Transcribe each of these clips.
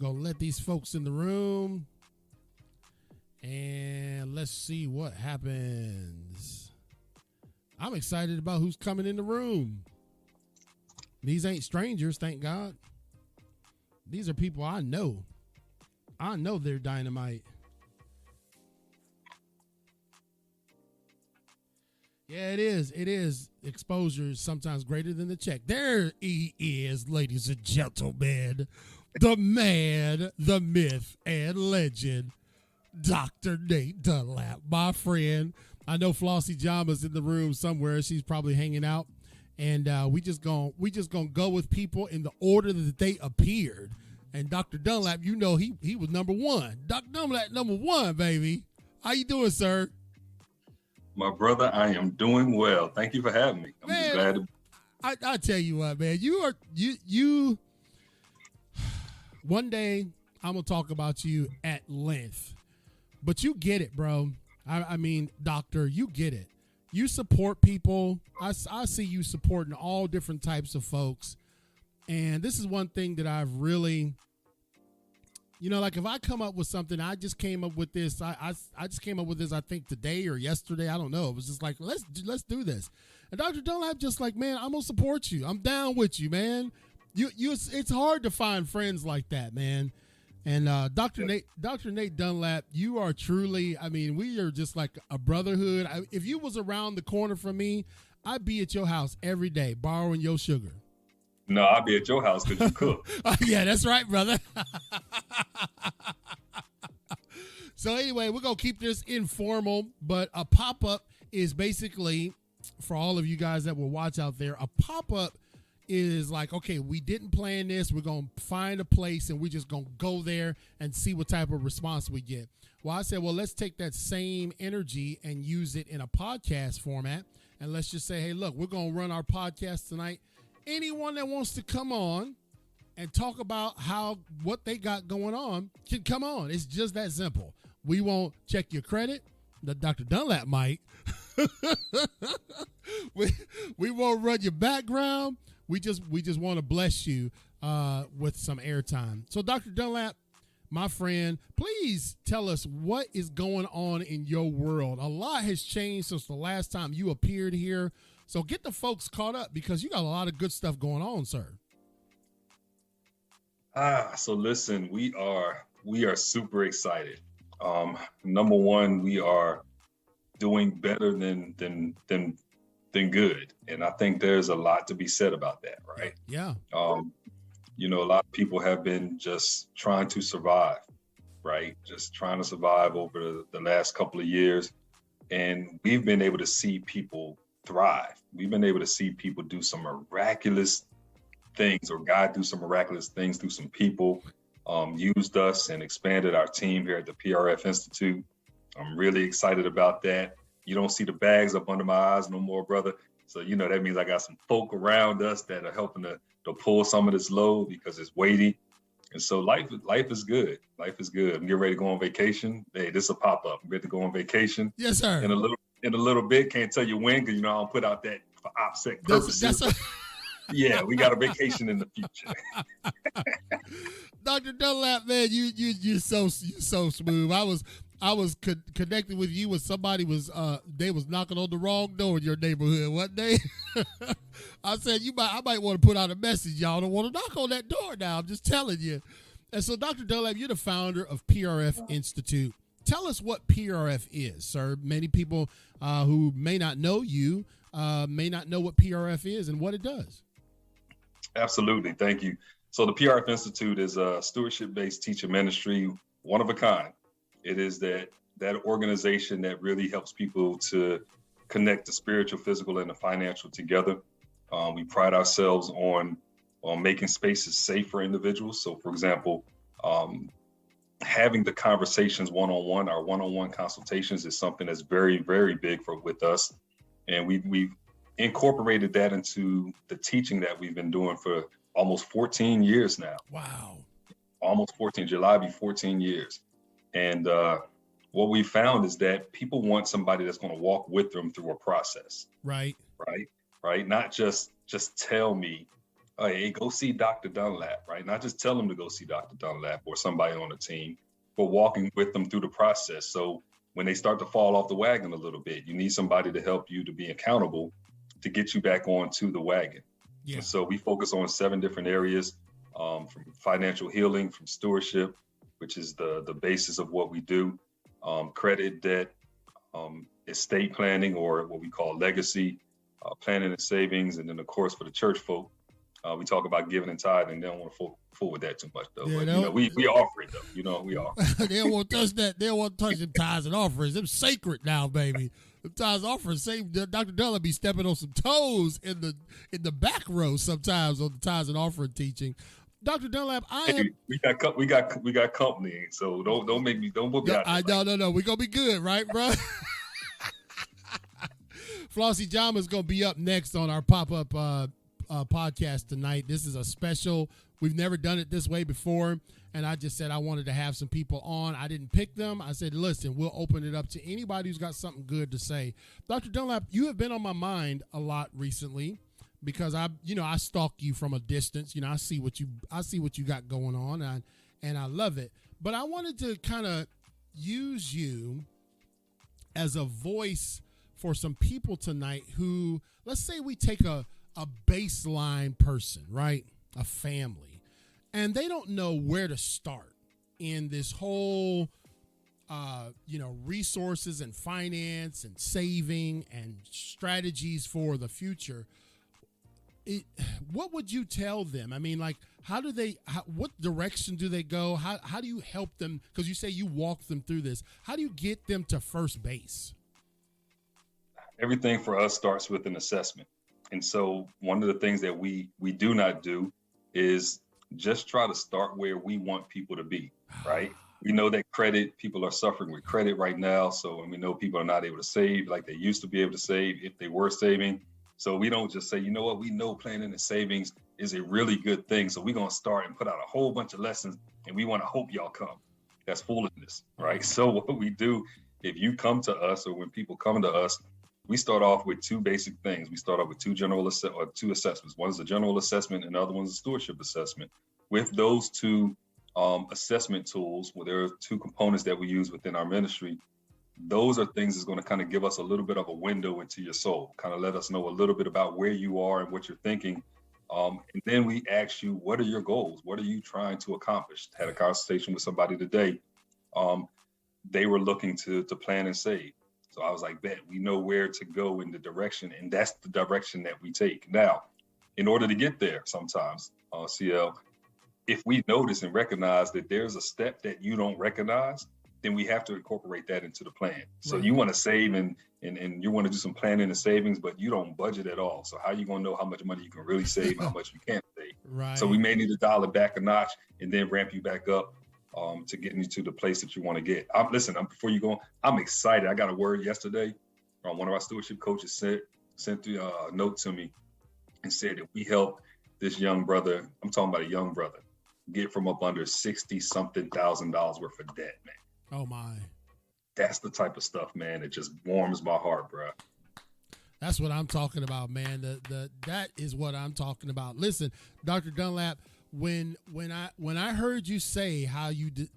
Gonna let these folks in the room. And let's see what happens. I'm excited about who's coming in the room. These ain't strangers, thank God. These are people I know. I know they're dynamite. Yeah, it is. It is. Exposure is sometimes greater than the check. There he is, ladies and gentlemen. The man, the myth, and legend, Dr. Nate Dunlap, my friend. I know Flossie Njama's in the room somewhere. She's probably hanging out. And we just gonna go with people in the order that they appeared. And Dr. Dunlap, you know he was number one. Dr. Dunlap, number one, baby. How you doing, sir? My brother, I am doing well. Thank you for having me. I'm just glad to. I tell you what, man, you one day I'm gonna talk about you at length, but you get it, bro. I mean, doctor, you get it. You support people. I see you supporting all different types of folks, and this is one thing that I've really, like if I come up with something, I just came up with this. I just came up with this. I think today or yesterday. I don't know. It was just like let's do this. And Dr. Dunlap just like, man, I'm gonna support you. I'm down with you, man. It's hard to find friends like that, man. And Dr. Nate Dunlap, you are truly. I mean, we are just like a brotherhood. If you was around the corner from me, I'd be at your house every day borrowing your sugar. No, I'll be at your house because you cook. Yeah, that's right, brother. So anyway, we're going to keep this informal, but a pop-up is basically, for all of you guys that will watch out there, a pop-up is like, okay, we didn't plan this. We're going to find a place and we're just going to go there and see what type of response we get. Well, I said, well, let's take that same energy and use it in a podcast format. And let's just say, hey, look, we're going to run our podcast tonight. Anyone that wants to come on and talk about what they got going on can come on. It's just that simple. We won't check your credit. The Dr. Dunlap might. we won't run your background. We just want to bless you with some airtime. So Dr. Dunlap, my friend, please tell us what is going on in your world. A lot has changed since the last time you appeared here. So get the folks caught up because you got a lot of good stuff going on, sir. So listen, we are super excited. Number one, we are doing better than good. And I think there's a lot to be said about that, right? Yeah. A lot of people have been just trying to survive, right? Just trying to survive over the last couple of years. And we've been able to see people thrive. We've been able to see people do some miraculous things, or God do some miraculous things through some people, used us and expanded our team here at the Prf Institute. I'm really excited about that. You don't see the bags up under my eyes no more, brother. So, that means I got some folk around us that are helping to pull some of this load because it's weighty. And so life is good. Life is good. I'm getting ready to go on vacation. Hey, this is a pop-up. I'm ready to go on vacation. Yes, sir. In a little bit. Can't tell you when because, I don't put out that for OPSEC purposes. Yeah, we got a vacation in the future. Dr. Dunlap, man, you're so smooth. I was connected with you when somebody was they was knocking on the wrong door in your neighborhood one day. I said I might want to put out a message. Y'all don't want to knock on that door now. I'm just telling you. And so, Dr. Dunlap, you're the founder of PRF Institute. Tell us what PRF is, sir. Many people who may not know you may not know what PRF is and what it does. Absolutely. Thank you. So the PRF Institute is a stewardship-based teacher ministry, one of a kind. It is that organization that really helps people to connect the spiritual, physical, and the financial together. We pride ourselves on making spaces safe for individuals. So, for example, having the conversations one-on-one, our one-on-one consultations is something that's very, very big with us. And we've incorporated that into the teaching that we've been doing for almost 14 years now. Wow. Almost 14, July be 14 years. And what we found is that people want somebody that's going to walk with them through a process. Right. Not just tell me hey, go see Dr. Dunlap, right? Not just tell them to go see Dr. Dunlap or somebody on the team, but walking with them through the process. So when they start to fall off the wagon a little bit, you need somebody to help you to be accountable to get you back onto the wagon. Yeah. And so we focus on 7 different areas, from financial healing, from stewardship, which is the basis of what we do, credit, debt, estate planning, or what we call legacy, planning and savings. And then, of course, for the church folk, we talk about giving and tithing. They don't want to fool with that too much, though. Yeah, but, we offer it, though. We offer. They don't want to touch that. They don't want to touch them tithes and offerings. They're sacred now, baby. The tithes and offerings, Dr. Dunlap be stepping on some toes in the back row sometimes on the tithes and offering teaching. Dr. Dunlap, we got company, so don't put me out. No. We're gonna be good, right, bro? Flossie Njama is gonna be up next on our pop-up podcast tonight. This is a special. We've never done it this way before, and I just said I wanted to have some people on. I didn't pick them. I said, listen, we'll open it up to anybody who's got something good to say. Dr. Dunlap, you have been on my mind a lot recently, because I stalk you from a distance. I see what you got going on, and I love it. But I wanted to kind of use you as a voice for some people tonight who, let's say we take a baseline person, right? A family, and they don't know where to start in this whole resources and finance and saving and strategies for the future. What would you tell them? I mean, like, what direction do they go? How do you help them? Because you say you walk them through this. How do you get them to first base? Everything for us starts with an assessment. And so one of the things that we do not do is just try to start where we want people to be, right? We know that people are suffering with credit right now. So, and we know people are not able to save like they used to be able to save if they were saving. So we don't just say, you know what, we know planning and savings is a really good thing. So we're going to start and put out a whole bunch of lessons, and we want to hope y'all come. That's foolishness, right? So what we do, if you come to us, or when people come to us, we start off with 2 basic things. We start off with 2 assessments. One is a general assessment, and the other one is a stewardship assessment. With those 2 assessment tools, where there are 2 components that we use within our ministry, those are things that's going to kind of give us a little bit of a window into your soul, kind of let us know a little bit about where you are and what you're thinking. And then we ask you, what are your goals? What are you trying to accomplish? Had a conversation with somebody today. They were looking to plan and save. So I was like, bet, we know where to go in the direction, and that's the direction that we take. Now, in order to get there, sometimes, CL, if we notice and recognize that there's a step that you don't recognize, then we have to incorporate that into the plan. So you want to save and you want to do some planning and savings, but you don't budget at all. So how are you going to know how much money you can really save and how much you can't save? Right. So we may need to dial it back a notch and then ramp you back up to get you to the place that you want to get. Before you go, I'm excited. I got a word yesterday. One of our stewardship coaches sent a note to me and said that we helped this young brother, I'm talking about a young brother, get from up under $60-something thousand worth of debt, man. Oh my. That's the type of stuff, man, that just warms my heart, bro. That's what I'm talking about, man. That is what I'm talking about. Listen, Dr. Dunlap, when I heard you say how you did,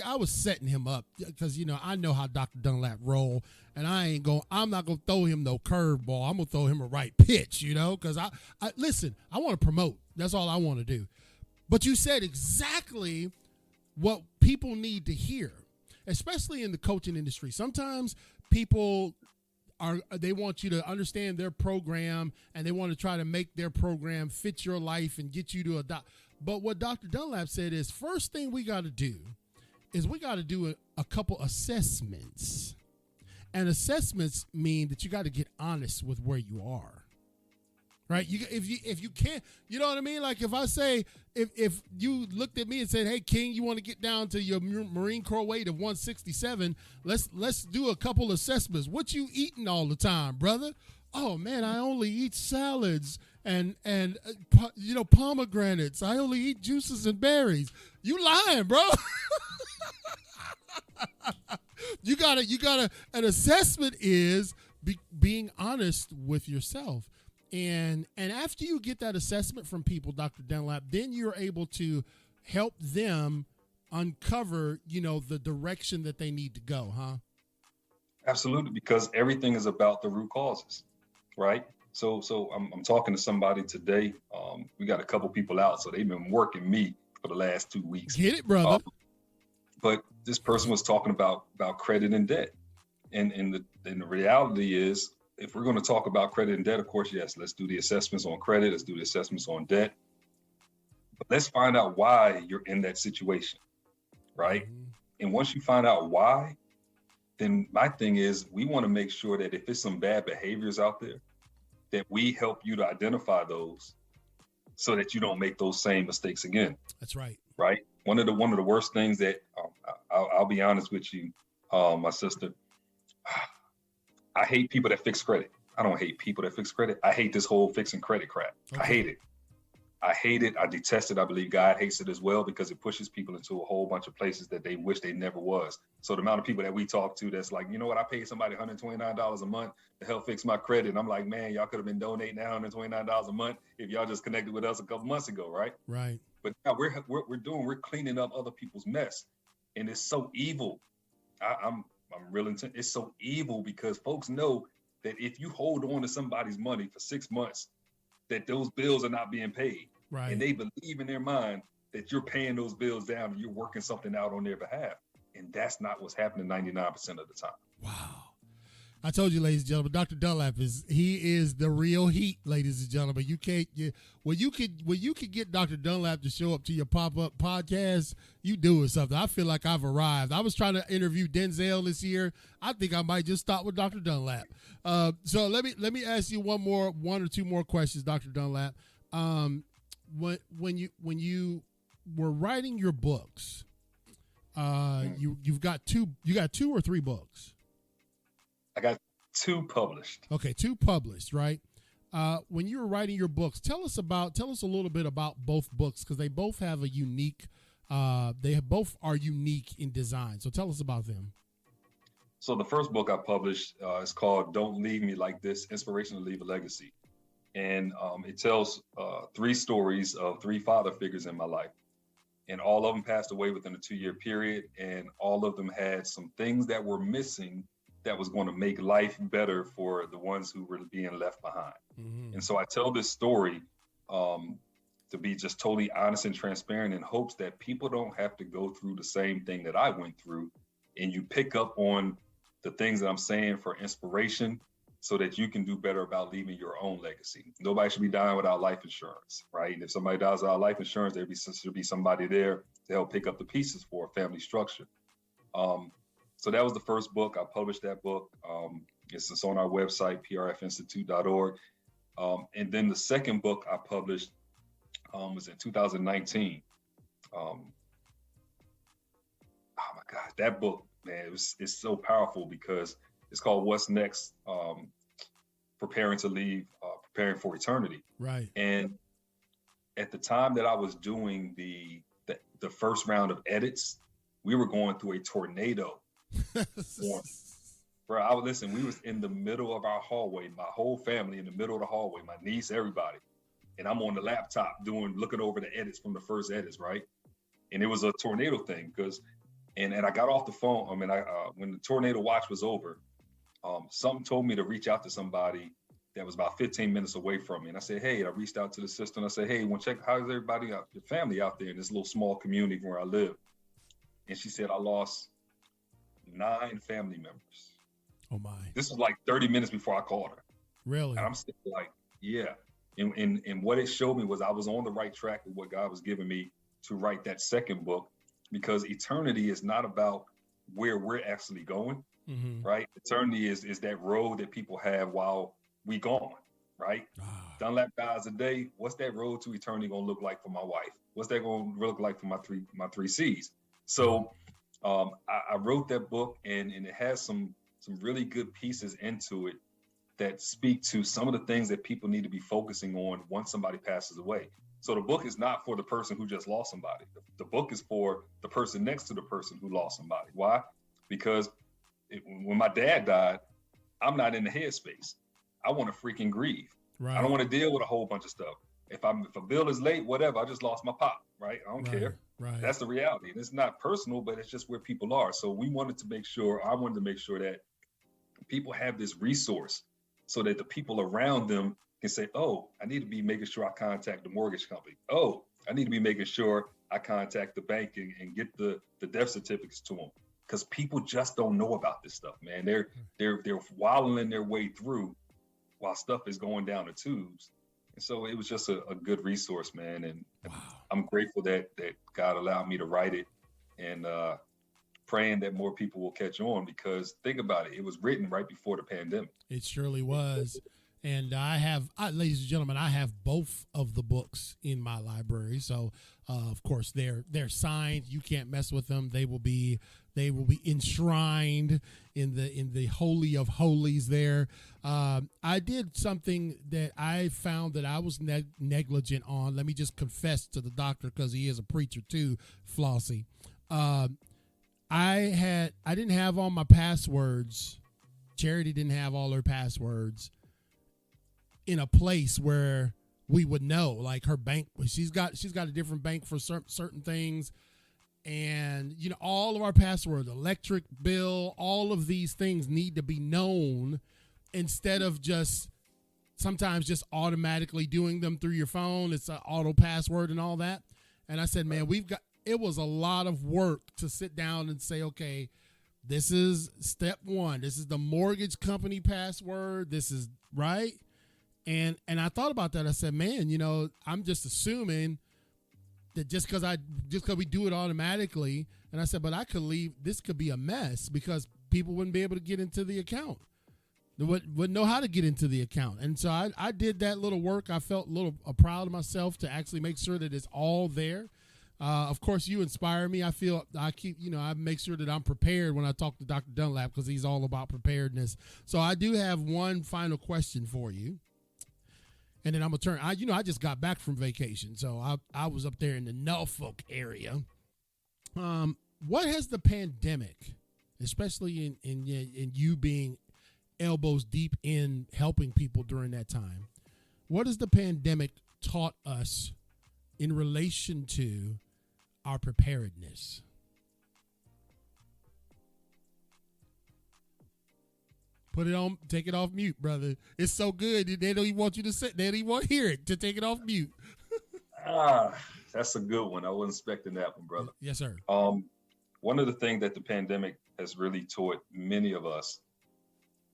I was setting him up because I know how Dr. Dunlap roll, and I'm not gonna throw him no curveball. I'm gonna throw him a right pitch, because I listen. I want to promote. That's all I want to do. But you said exactly what people need to hear, especially in the coaching industry. Sometimes people they want you to understand their program, and they want to try to make their program fit your life and get you to adopt. But what Dr. Dunlap said is, first thing we got to do is we got to do a couple assessments. And assessments mean that you got to get honest with where you are. Right? If you can't, you know what I mean? Like if I say, if you looked at me and said, hey, King, you want to get down to your Marine Corps weight of 167, let's do a couple assessments. What you eating all the time, brother? Oh, man, I only eat salads and pomegranates. I only eat juices and berries. You lying, bro. You gotta, an assessment is being honest with yourself. And after you get that assessment from people, Dr. Dunlap, then you're able to help them uncover, the direction that they need to go, huh? Absolutely, because everything is about the root causes, right? So I'm talking to somebody today. We got a couple people out, so they've been working me for the last 2 weeks. Get it, brother. But this person was talking about credit and debt, and the reality is, if we're going to talk about credit and debt, of course, yes, let's do the assessments on credit, let's do the assessments on debt, but let's find out why you're in that situation, right? Mm-hmm. And once you find out why, then my thing is, we want to make sure that if it's some bad behaviors out there, that we help you to identify those so that you don't make those same mistakes again. That's right. Right. One of the worst things that I'll be honest with you, my sister, I hate people that fix credit. I don't hate people that fix credit. I hate this whole fixing credit crap. Okay. I hate it. I detest it. I believe God hates it as well, because it pushes people into a whole bunch of places that they wish they never was. So the amount of people that we talk to that's like, you know what, I paid somebody $129 a month to help fix my credit. And I'm like, man, y'all could have been donating that $129 a month if y'all just connected with us a couple months ago, right? Right. But now we're cleaning up other people's mess, and it's so evil. I'm real intent. It's so evil because folks know that if you hold on to somebody's money for 6 months, that those bills are not being paid. Right. And they believe in their mind that you're paying those bills down and you're working something out on their behalf. And that's not what's happening 99% of the time. Wow. I told you, ladies and gentlemen, Dr. Dunlap is the real heat, ladies and gentlemen. When you could get Dr. Dunlap to show up to your pop-up podcast, you doing something. I feel like I've arrived. I was trying to interview Denzel this year. I think I might just start with Dr. Dunlap. So let me ask you one or two more questions, Dr. Dunlap. When you were writing your books, you got two or three books? I got 2 published. Okay, 2 published, right? When you were writing your books, tell us a little bit about both books, because they both have a unique. Both are unique in design. So tell us about them. So the first book I published is called "Don't Leave Me Like This: Inspiration to Leave a Legacy," and it tells 3 stories of 3 father figures in my life, and all of them passed away within a 2-year period, and all of them had some things that were missing that was going to make life better for the ones who were being left behind. Mm-hmm. And so I tell this story to be just totally honest and transparent, in hopes that people don't have to go through the same thing that I went through, and you pick up on the things that I'm saying for inspiration so that you can do better about leaving your own legacy. Nobody should be dying without life insurance, right? And if somebody dies without life insurance, there should be somebody there to help pick up the pieces for a family structure. So that was the first book. I published that book. It's on our website, prfinstitute.org. And then the second book I published was in 2019. Oh my God, that book, man, it's so powerful because it's called "What's Next? Preparing to Leave, Preparing for Eternity." Right. And at the time that I was doing the first round of edits, we were going through a tornado. Bro, we was in the middle of our hallway, my whole family in the middle of the hallway, my niece, everybody. And I'm on the laptop looking over the edits from the first edits, right? And it was a tornado thing and I got off the phone. I mean, when the tornado watch was over, something told me to reach out to somebody that was about 15 minutes away from me. And I said, hey, I reached out to the sister and I said, hey, want to check how's everybody, your family out there in this little small community where I live? And she said, I lost 9 family members. Oh my. This was like 30 minutes before I called her. Really? And I'm still like, yeah. And what it showed me was I was on the right track with what God was giving me to write that second book, because eternity is not about where we're actually going, mm-hmm. right? Eternity is that road that people have while we gone, right? Dunlap dies today. What's that road to eternity gonna look like for my wife? What's that gonna look like for my three C's? So I wrote that book, and it has some really good pieces into it that speak to some of the things that people need to be focusing on once somebody passes away. So the book is not for the person who just lost somebody. The book is for the person next to the person who lost somebody. Why? Because when my dad died, I'm not in the headspace. I want to freaking grieve. Right. I don't want to deal with a whole bunch of stuff. If a bill is late, whatever, I just lost my pop, right? I don't care. Right. That's the reality. And it's not personal, but it's just where people are. So I wanted to make sure that people have this resource so that the people around them can say, oh, I need to be making sure I contact the mortgage company. Oh, I need to be making sure I contact the bank and get the death certificates to them. Because people just don't know about this stuff, man. They're wallowing their way through while stuff is going down the tubes. And so it was just a good resource, man. And wow. I'm grateful that God allowed me to write it, and praying that more people will catch on, because think about it. It was written right before the pandemic. It surely was. And ladies and gentlemen, I have both of the books in my library. So, of course, they're signed. You can't mess with them. They will be enshrined in the holy of holies there. I did something that I found that I was negligent on. Let me just confess to the doctor, because he is a preacher too, Flossie. I didn't have all my passwords. Charity didn't have all her passwords in a place where we would know, like her bank. She's got a different bank for certain things. And, all of our passwords, electric bill, all of these things need to be known, instead of sometimes just automatically doing them through your phone. It's an auto password and all that. And I said, man, it was a lot of work to sit down and say, okay, this is step one. This is the mortgage company password. This is right. And I thought about that. I said, man, I'm just assuming that just because we do it automatically. And I said, but I could leave. This could be a mess, because people wouldn't be able to get into the account. They wouldn't know how to get into the account. And so I did that little work. I felt a little proud of myself to actually make sure that it's all there. Of course, you inspire me. I make sure that I'm prepared when I talk to Dr. Dunlap, because he's all about preparedness. So I do have one final question for you. And then I'm going to turn. I just got back from vacation, so I was up there in the Norfolk area. What has the pandemic, especially in you being elbows deep in helping people during that time, what has the pandemic taught us in relation to our preparedness? Put it on, take it off mute, brother. It's so good. They don't even want you to sit. They don't even want to hear it, to take it off mute. That's a good one. I wasn't expecting that one, brother. Yes, sir. One of the things that the pandemic has really taught many of us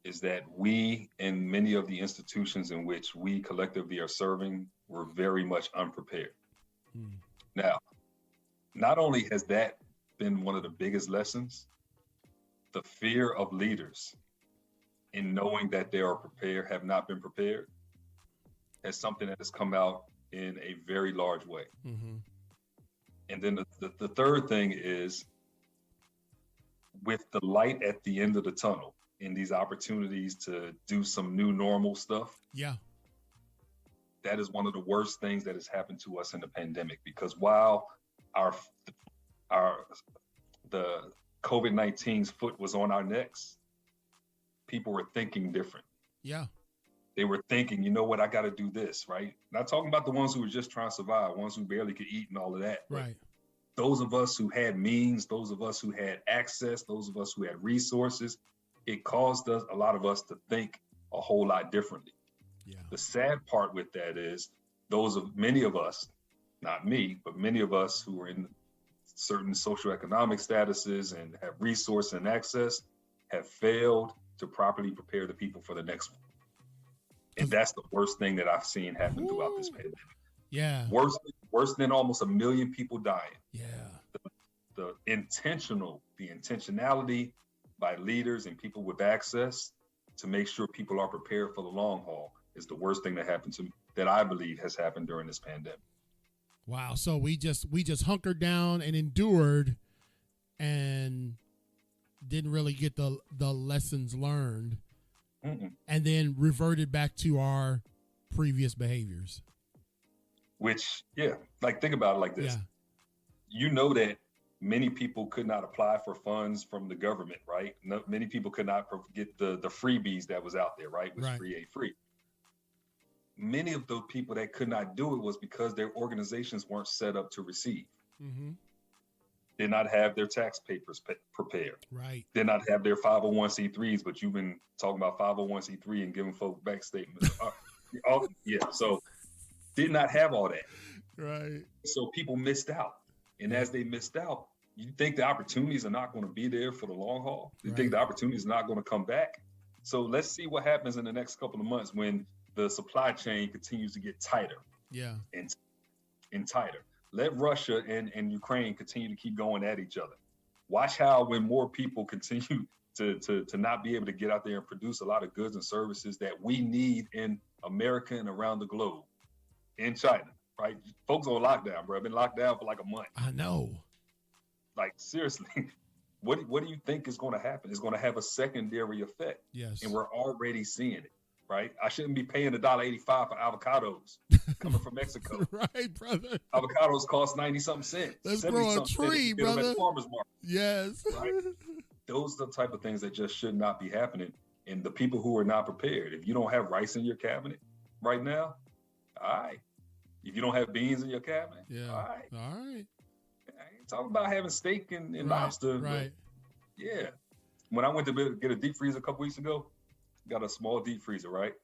is that we, and many of the institutions in which we collectively are serving, were very much unprepared. Now, not only has that been one of the biggest lessons, the fear of leaders in knowing that they are prepared, have not been prepared, as something that has come out in a very large way. Mm-hmm. And then the third thing is, with the light at the end of the tunnel in these opportunities to do some new normal stuff. Yeah. That is one of the worst things that has happened to us in the pandemic, because while the COVID-19's foot was on our necks, people were thinking different. Yeah. They were thinking, you know what, I got to do this, right? Not talking about the ones who were just trying to survive, ones who barely could eat and all of that. Right. Those of us who had means, those of us who had access, those of us who had resources, it caused a lot of us to think a whole lot differently. Yeah. The sad part with that is many of us, not me, but many of us who are in certain socioeconomic statuses and have resource and access have failed to properly prepare the people for the next one. And that's the worst thing that I've seen happen throughout this pandemic. Yeah. Worse than almost 1 million people dying. Yeah. The intentionality by leaders and people with access to make sure people are prepared for the long haul is the worst thing that I believe has happened during this pandemic. Wow. So we just hunkered down and endured and didn't really get the lessons learned. Mm-mm. And then reverted back to our previous behaviors. Which, yeah, like think about it like this. Yeah. You know that many people could not apply for funds from the government, right? Many people could not get the freebies that was out there, right? Which right. Free. many of those people that could not do it was because their organizations weren't set up to receive. Mm-hmm. Did not have their tax papers prepared. Right. Did not have their 501c3s, but you've been talking about 501c3 and giving folks bank statements. So did not have all that. Right. So people missed out. And as they missed out, you think the opportunities are not going to be there for the long haul? You think the opportunities are not going to come back? So let's see what happens in the next couple of months when the supply chain continues to get tighter. Yeah. And tighter. Let Russia and Ukraine continue to keep going at each other. Watch how when more people continue to not be able to get out there and produce a lot of goods and services that we need in America and around the globe, in China, right? Folks on lockdown, bro. I've been locked down for like a month. I know. Like, seriously, what do you think is going to happen? It's going to have a secondary effect. Yes. And we're already seeing it. Right, I shouldn't be paying $1.85 for avocados coming from Mexico. Right, brother. Avocados cost 90-something cents. Let's grow a tree, brother. At the farmer's market. Yes. Right? Those are the type of things that just should not be happening. And the people who are not prepared, if you don't have rice in your cabinet right now, all right. If you don't have beans in your cabinet, all right. All right. I ain't talking about having steak and lobster. Right. Yeah. When I went to get a deep freezer a couple weeks ago, got a small deep freezer, right?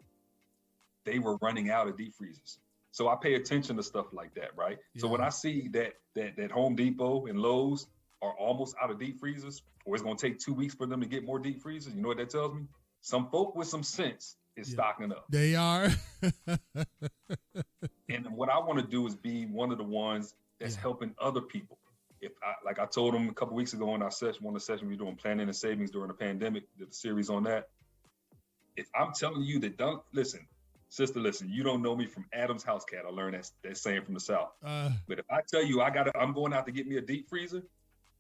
They were running out of deep freezers. So I pay attention to stuff like that, right? Yeah. So when I see that Home Depot and Lowe's are almost out of deep freezers, or it's going to take 2 weeks for them to get more deep freezers, you know what that tells me? Some folk with some sense is stocking up. They are. And what I want to do is be one of the ones that's helping other people. If like I told them a couple weeks ago in our session, one of the sessions we were doing planning and savings during the pandemic, did a series on that. If I'm telling you that listen, you don't know me from Adam's house cat. I learned that saying from the South. But if I tell you I'm going out to get me a deep freezer,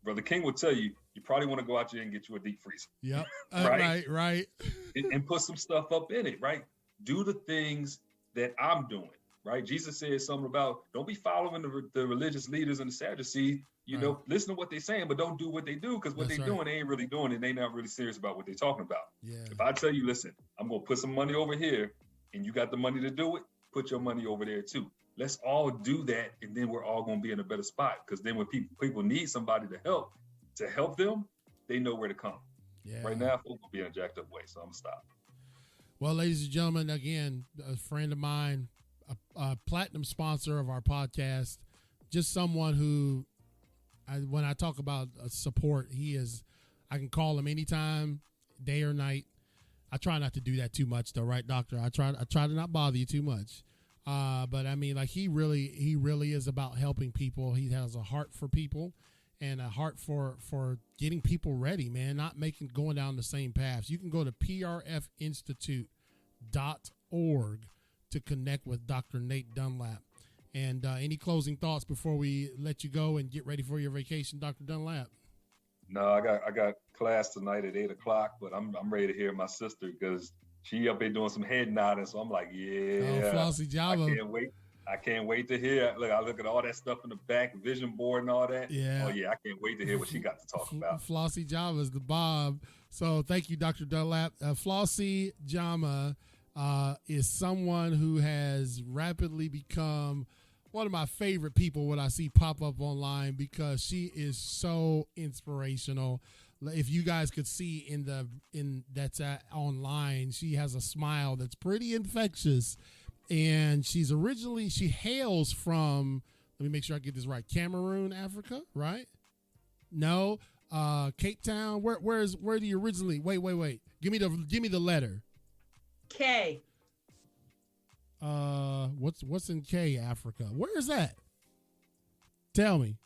Brother King will tell you probably want to go out there and get you a deep freezer. Yep. Right. And put some stuff up in it, right? Do the things that I'm doing, right? Jesus said something about don't be following the religious leaders and the Sadducees. Listen to what they're saying, but don't do what they do, because what they're doing, they ain't really doing it. They not really serious about what they're talking about. Yeah. If I tell you, listen, I'm going to put some money over here and you got the money to do it, put your money over there too. Let's all do that. And then we're all going to be in a better spot, because then when people need somebody to help them, they know where to come. Yeah. Right now, folks will be in a jacked up way. So I'm going to stop. Well, ladies and gentlemen, again, a friend of mine, a platinum sponsor of our podcast, just someone who, when I talk about support, I can call him anytime, day or night. I try not to do that too much though, right, doctor? I try to not bother you too much. But I mean, like he really is about helping people. He has a heart for people and a heart for getting people ready, man, not going down the same paths. You can go to prfinstitute.org to connect with Dr. Nate Dunlap. And any closing thoughts before we let you go and get ready for your vacation, Dr. Dunlap? No, I got class tonight at 8:00, but I'm ready to hear my sister, because she up there doing some head nodding. So I'm like, Flossie Njama. I can't wait to hear. Look, I look at all that stuff in the back, vision board and all that. Yeah. Oh yeah, I can't wait to hear what she got to talk about. Flossie Njama is the Bob. So thank you, Dr. Dunlap. Flossie Njama is someone who has rapidly become one of my favorite people when I see pop up online, because she is so inspirational. If you guys could see that's online, she has a smile that's pretty infectious, and she hails from, let me make sure I get this right, Cameroon, Africa, right? No, Cape Town. Where do you originally? Wait. Give me the letter. K. What's in K, Africa? Where is that? Tell me.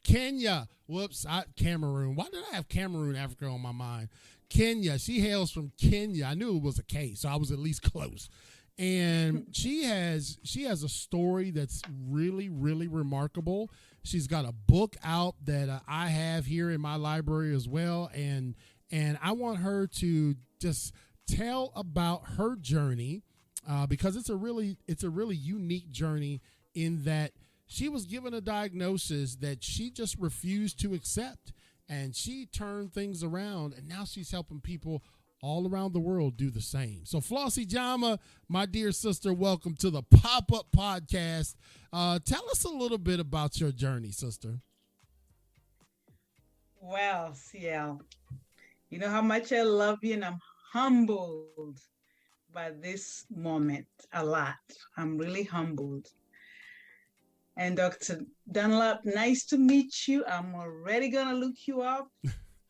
Kenya. Whoops, Cameroon. Why did I have Cameroon, Africa on my mind? Kenya. She hails from Kenya. I knew it was a K, so I was at least close. And she has a story that's really, really remarkable. She's got a book out that I have here in my library as well, and I want her to just tell about her journey, because it's a really unique journey, in that she was given a diagnosis that she just refused to accept, and she turned things around, and now she's helping people all around the world do the same. So Flossie Njama, my dear sister, welcome to the Pop-Up Podcast. Tell us a little bit about your journey, sister. Well, CL, you know how much I love you, and I'm humbled by this moment a lot. I'm really humbled. And Dr. Dunlap, nice to meet you. I'm already going to look you up,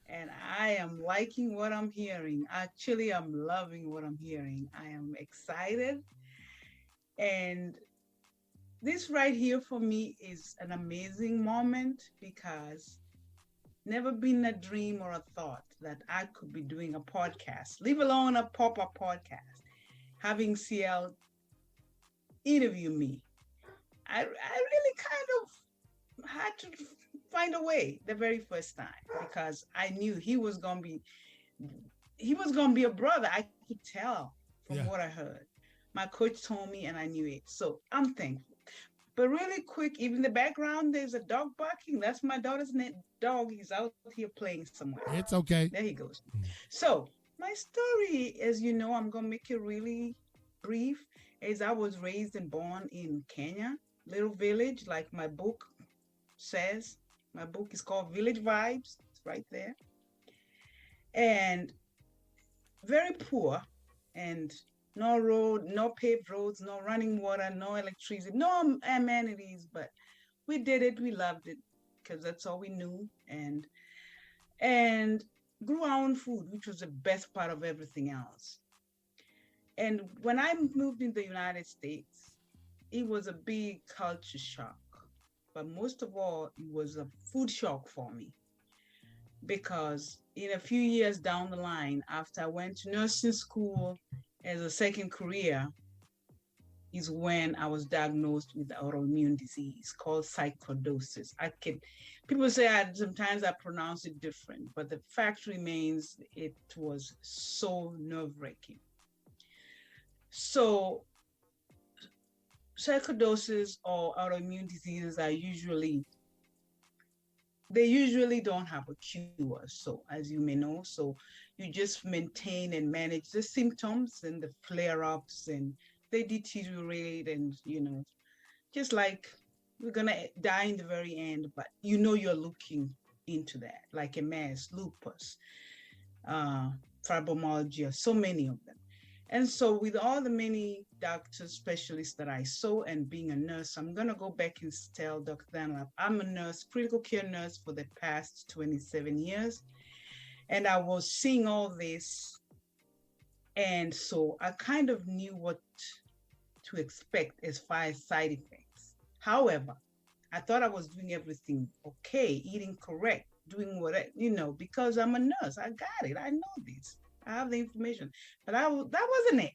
and I am liking what I'm hearing. Actually, I'm loving what I'm hearing. I am excited. And this right here for me is an amazing moment because never been a dream or a thought that I could be doing a podcast, leave alone a pop-up podcast, having CL interview me. I really kind of had to find a way the very first time because I knew he was gonna be a brother. I could tell from what I heard. My coach told me, and I knew it. So I'm thankful. But really quick, even the background, there's a dog barking. That's my daughter's dog. He's out here playing somewhere. It's okay. There he goes. So my story, as you know, I'm gonna make it really brief. As I was raised and born in Kenya, little village, like my book says. My book is called Village Vibes. It's right there. And very poor, and no road, no paved roads, no running water, no electricity, no amenities, but we did it. We loved it because that's all we knew. And grew our own food, which was the best part of everything else. And when I moved in the United States, it was a big culture shock. But most of all, it was a food shock for me because in a few years down the line, after I went to nursing school as a second career, is when I was diagnosed with autoimmune disease called psychosis. People say sometimes I pronounce it different, but the fact remains it was so nerve-wracking. So psychosis or autoimmune diseases they usually don't have a cure. So as you may know, so you just maintain and manage the symptoms and the flare-ups, and they deteriorate, and just like we're gonna die in the very end, but you're looking into that, like MS, lupus, fibromyalgia, so many of them. And so with all the many doctors, specialists that I saw, and being a nurse, I'm going to go back and tell Dr. Dunlap, I'm a nurse, critical care nurse for the past 27 years. And I was seeing all this. And so I kind of knew what to expect as far as side effects. However, I thought I was doing everything okay, eating correct, doing what because I'm a nurse. I got it. I know this. I have the information, but that wasn't it.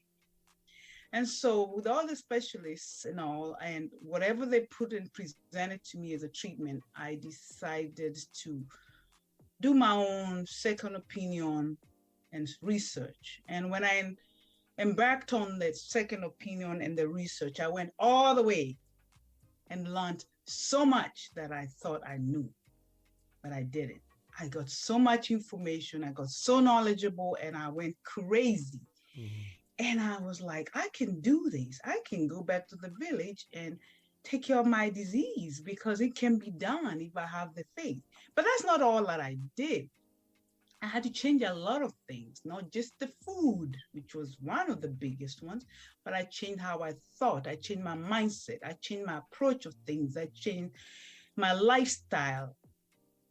And so with all the specialists and all, and whatever they put and presented to me as a treatment, I decided to do my own second opinion and research. And when I embarked on the second opinion and the research, I went all the way and learned so much that I thought I knew, but I didn't. I got so much information, I got so knowledgeable, and I went crazy. Mm-hmm. And I was like, I can do this. I can go back to the village and take care of my disease because it can be done if I have the faith. But that's not all that I did. I had to change a lot of things, not just the food, which was one of the biggest ones, but I changed how I thought. I changed my mindset. I changed my approach of things. I changed my lifestyle.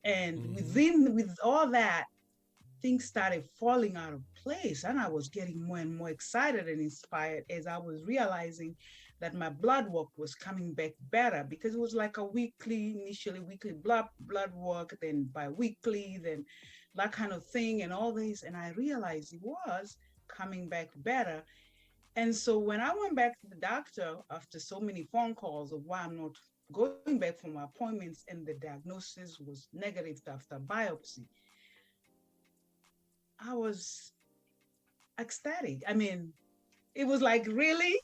And with all that, things started falling out of place. And I was getting more and more excited and inspired as I was realizing that my blood work was coming back better, because it was like initially weekly blood work, then bi-weekly, then that kind of thing and all this. And I realized it was coming back better. And so when I went back to the doctor after so many phone calls of why I'm not going back for my appointments, and the diagnosis was negative after biopsy, I was ecstatic. I mean, it was like, really?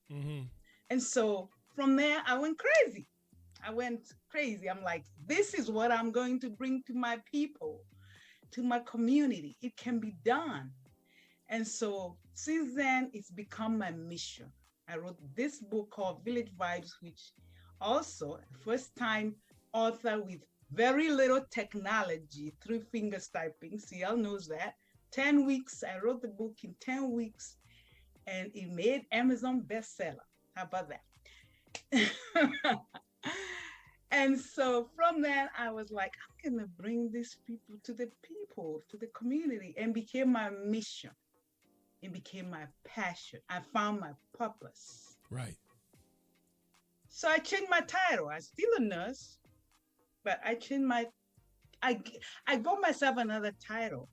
Mm-hmm. And so from there, I went crazy. I'm like, this is what I'm going to bring to my people, to my community. It can be done. And so since then, it's become my mission. I wrote this book called Village Vibes, which also first time author with very little technology, 3 fingers typing. CL knows that. 10 weeks. I wrote the book in 10 weeks and it made Amazon bestseller. How about that? And so from that, I was like, I'm going to bring these people, to the community, and became my mission. It became my passion. I found my purpose. Right. So I changed my title. I'm still a nurse, but I got myself another title.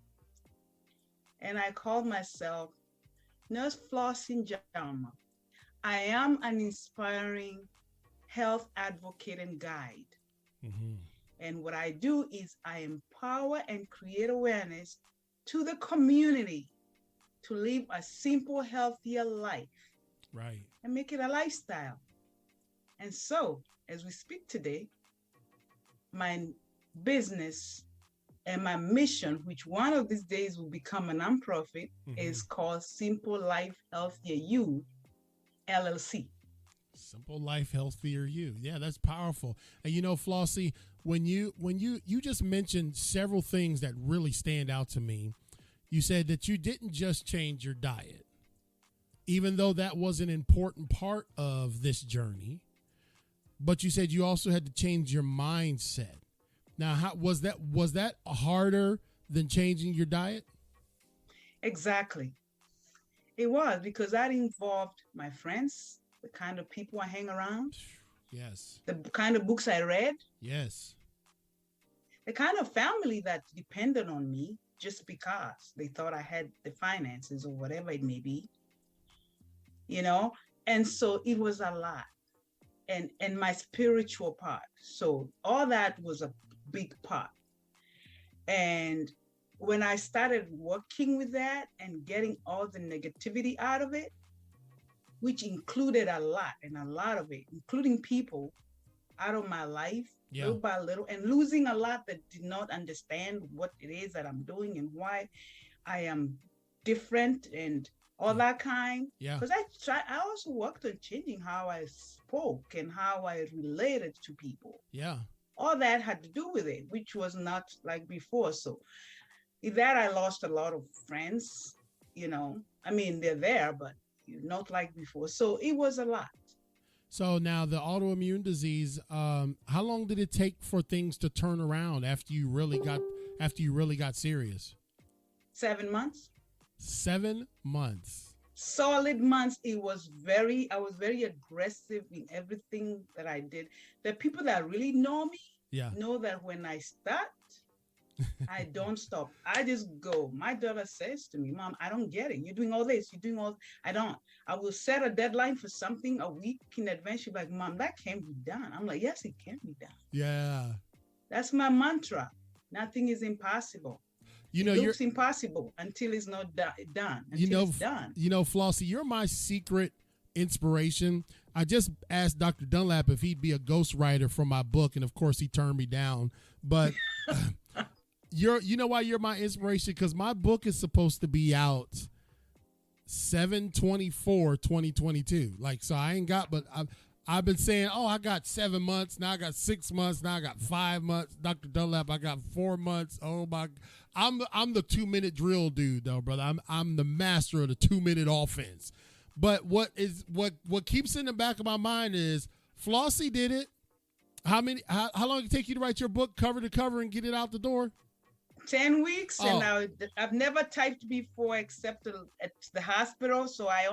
And I called myself Nurse Flossie Njama. I am an inspiring health advocate and guide. Mm-hmm. And what I do is I empower and create awareness to the community to live a simple, healthier life. Right. And make it a lifestyle. And so, as we speak today, my business and my mission, which one of these days will become a nonprofit, is called Simple Life Healthier You, LLC. Simple Life Healthier You. Yeah, that's powerful. And you know, Flossie, when you just mentioned several things that really stand out to me. You said that you didn't just change your diet, even though that was an important part of this journey. But you said you also had to change your mindset. Now, how was that harder than changing your diet? Exactly. It was, because that involved my friends, the kind of people I hang around. Yes. The kind of books I read. Yes. The kind of family that depended on me just because they thought I had the finances or whatever it may be, you know? And so it was a lot. And my spiritual part. So all that was a big part. And when I started working with that and getting all the negativity out of it, which included a lot of it, including people out of my life, little by little, and losing a lot that did not understand what it is that I'm doing and why I am different and all that kind. Yeah. Because I also worked on changing how I spoke and how I related to people. Yeah. All that had to do with it, which was not like before. So with that, I lost a lot of friends, you know. I mean, they're there, but not like before. So it was a lot. So now the autoimmune disease, how long did it take for things to turn around after you really got serious? 7 months. 7 months. Solid months. I was very aggressive in everything that I did. The people that really know me know that when I start, I don't stop. I just go. My daughter says to me, Mom, I don't get it. You're doing all this. You're doing all. I don't. I will set a deadline for something a week in advance. She's like, Mom, that can't be done. I'm like, yes, it can be done. Yeah. That's my mantra. Nothing is impossible. You know, it's impossible until it's not done. It's done. You know, Flossie, you're my secret inspiration. I just asked Dr. Dunlap if he'd be a ghostwriter for my book, and of course he turned me down. But you know why you're my inspiration? Because my book is supposed to be out 7/24/2022. Like, so I ain't got, but I've been saying, oh, I got 7 months. Now I got 6 months. Now I got 5 months. Dr. Dunlap, I got 4 months. Oh my, I'm the 2-minute drill dude though, brother. I'm the master of the 2-minute offense. But what keeps in the back of my mind is Flossie did it. How long did it take you to write your book cover to cover and get it out the door? 10 weeks. Oh. And I've never typed before except at the hospital. So I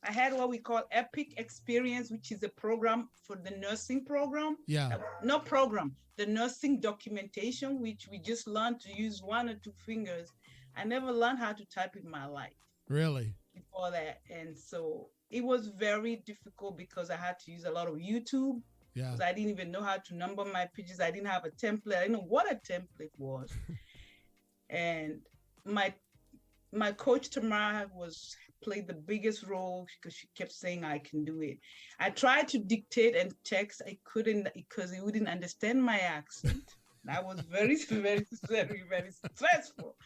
had what we call Epic Experience, which is a program for the nursing program. Yeah. No program, the nursing documentation, which we just learned to use 1 or 2 fingers. I never learned how to type in my life. Really? Before that. And so it was very difficult because I had to use a lot of YouTube. Yeah. Because I didn't even know how to number my pages. I didn't have a template. I didn't know what a template was. And my coach Tamara played the biggest role because she kept saying I can do it. I tried to dictate and text. I couldn't because he wouldn't understand my accent. That was very, very, very, very stressful.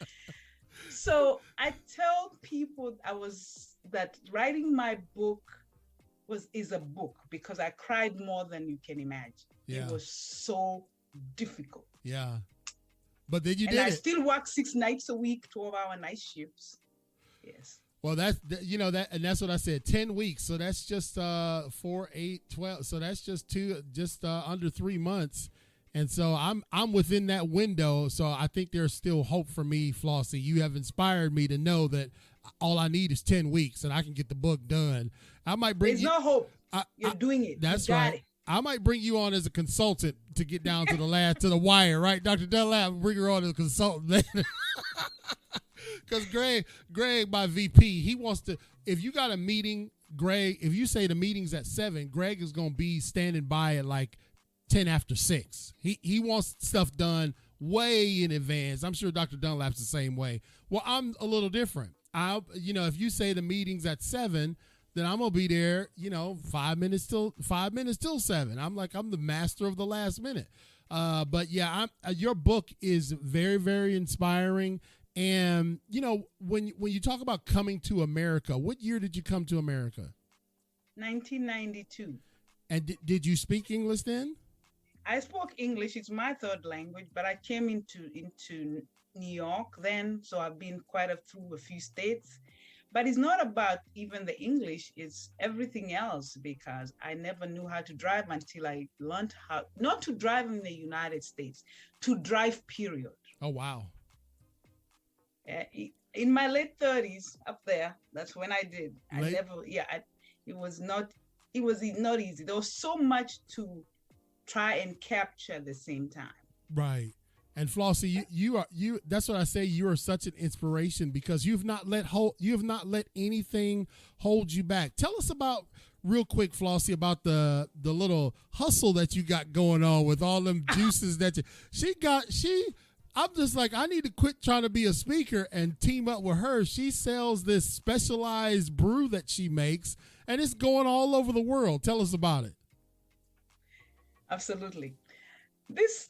So I tell people that writing my book is a book because I cried more than you can imagine. Yeah. It was so difficult. Yeah. But then you And did I it. still work 6 nights a week, 12-hour night shifts. Yes. Well, that's what I said. 10 weeks. So that's just 4, 8, 12. So that's just under 3 months. And so I'm within that window. So I think there's still hope for me, Flossie. You have inspired me to know that all I need is 10 weeks and I can get the book done. I might bring There's no hope. You're doing it. That's you got right. It. I might bring you on as a consultant to get down to the wire, right? Dr. Dunlap, bring her on as a consultant later. Because Greg, my VP, he wants to, if you got a meeting, Greg, if you say the meeting's at 7, Greg is going to be standing by at like 10 after 6. He wants stuff done way in advance. I'm sure Dr. Dunlap's the same way. Well, I'm a little different. If you say the meeting's at 7, then I'm gonna be there, 5 minutes till 7. I'm the master of the last minute. But yeah, your book is very, very inspiring. And when you talk about coming to America, what year did you come to America? 1992. And did you speak English then? I spoke English. It's my third language, but I came into New York then, so I've been through a few states. But it's not about even the English, it's everything else, because I never knew how to drive until I learned how, not to drive in the United States, to drive, period. Oh, wow. In my late 30s up there, that's when I did. It was not easy. There was so much to try and capture at the same time. Right. And Flossie, you that's what I say, you are such an inspiration because you have not let anything hold you back. Tell us about, real quick, Flossie, about the little hustle that you got going on with all them juices that I'm just like, I need to quit trying to be a speaker and team up with her. She sells this specialized brew that she makes, and it's going all over the world. Tell us about it. Absolutely. This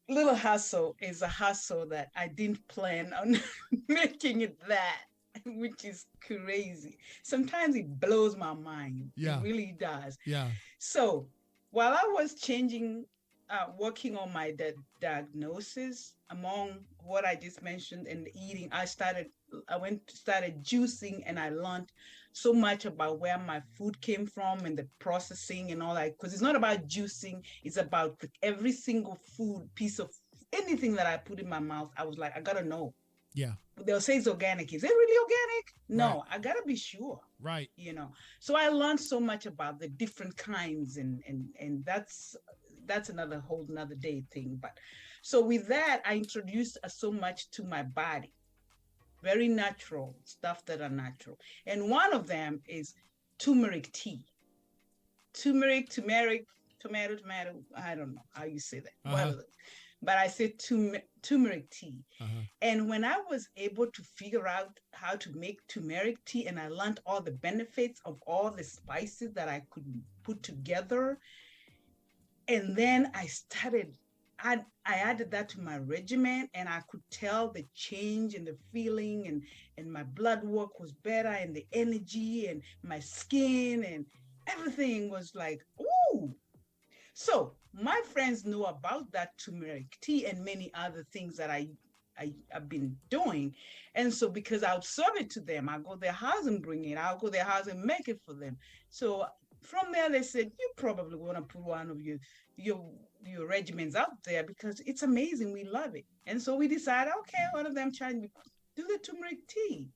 little hustle is a hustle that I didn't plan on making it that, which is crazy. Sometimes it blows my mind. Yeah. It really does. Yeah. So while I was working on my diagnosis, among what I just mentioned and eating, I started juicing, and I learned so much about where my food came from and the processing and all that, because it's not about juicing, it's about every single food piece of anything that I put in my mouth. I was like, I gotta know. Yeah. They'll say it's organic. Is it really organic? No, right. I gotta be sure. Right. So I learned so much about the different kinds, and that's another whole another day thing. But so with that, I introduced so much to my body. Very natural stuff that are natural. And one of them is turmeric tea. Turmeric, tomato. I don't know how you say that. Uh-huh. But I said turmeric tea. Uh-huh. And when I was able to figure out how to make turmeric tea, and I learned all the benefits of all the spices that I could put together, and then I added that to my regimen, and I could tell the change in the feeling, and my blood work was better, and the energy, and my skin, and everything was like, ooh. So my friends know about that turmeric tea and many other things that I've been doing. And so because I would serve it to them, I'll go to their house and bring it. I'll go to their house and make it for them. So from there, they said, you probably want to put one of your regimens out there because it's amazing. We love it. And so we decided, okay, one of them tried to do the turmeric tea.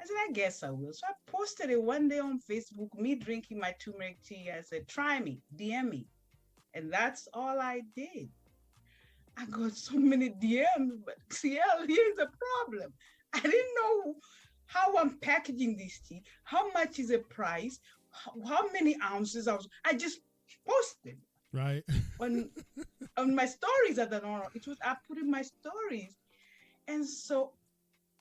I said, I guess I will. So I posted it one day on Facebook, me drinking my turmeric tea. I said, try me, DM me. And that's all I did. I got so many DMs, but see, here's the problem. I didn't know how I'm packaging this tea, how much is the price, how many ounces. I just posted. Right. on my stories at the normal. I put in my stories. And so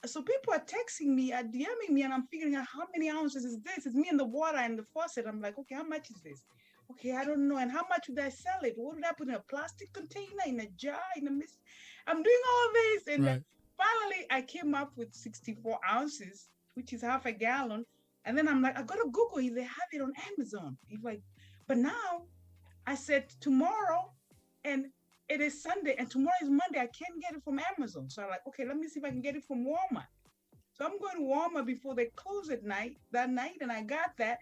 people are texting me, are DMing me, and I'm figuring out how many ounces is this? It's me and the water and the faucet. I'm like, okay, how much is this? Okay, I don't know. And how much would I sell it? What would I put in a plastic container, in a jar, in a mist? I'm doing all this. And right. finally I came up with 64 ounces, which is half a gallon. And then I'm like, I gotta Google if they have it on Amazon. He's like, but now I said tomorrow, and it is Sunday, and tomorrow is Monday. I can't get it from Amazon. So I'm like, okay, let me see if I can get it from Walmart. So I'm going to Walmart before they close at that night, and I got that.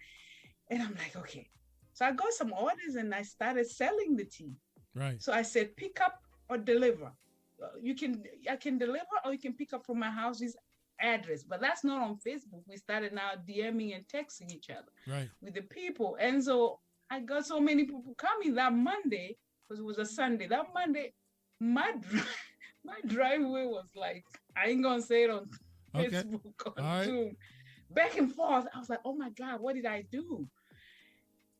And I'm like, okay. So I got some orders and I started selling the tea. Right. So I said, pick up or deliver. I can deliver, or you can pick up from my house's address. But that's not on Facebook. We started now DMing and texting each other with the people. And so I got so many people coming that Monday, because it was a Sunday. That Monday, my driveway was like, I ain't gonna say it on Facebook or Zoom. Back and forth. I was like, oh my God, what did I do?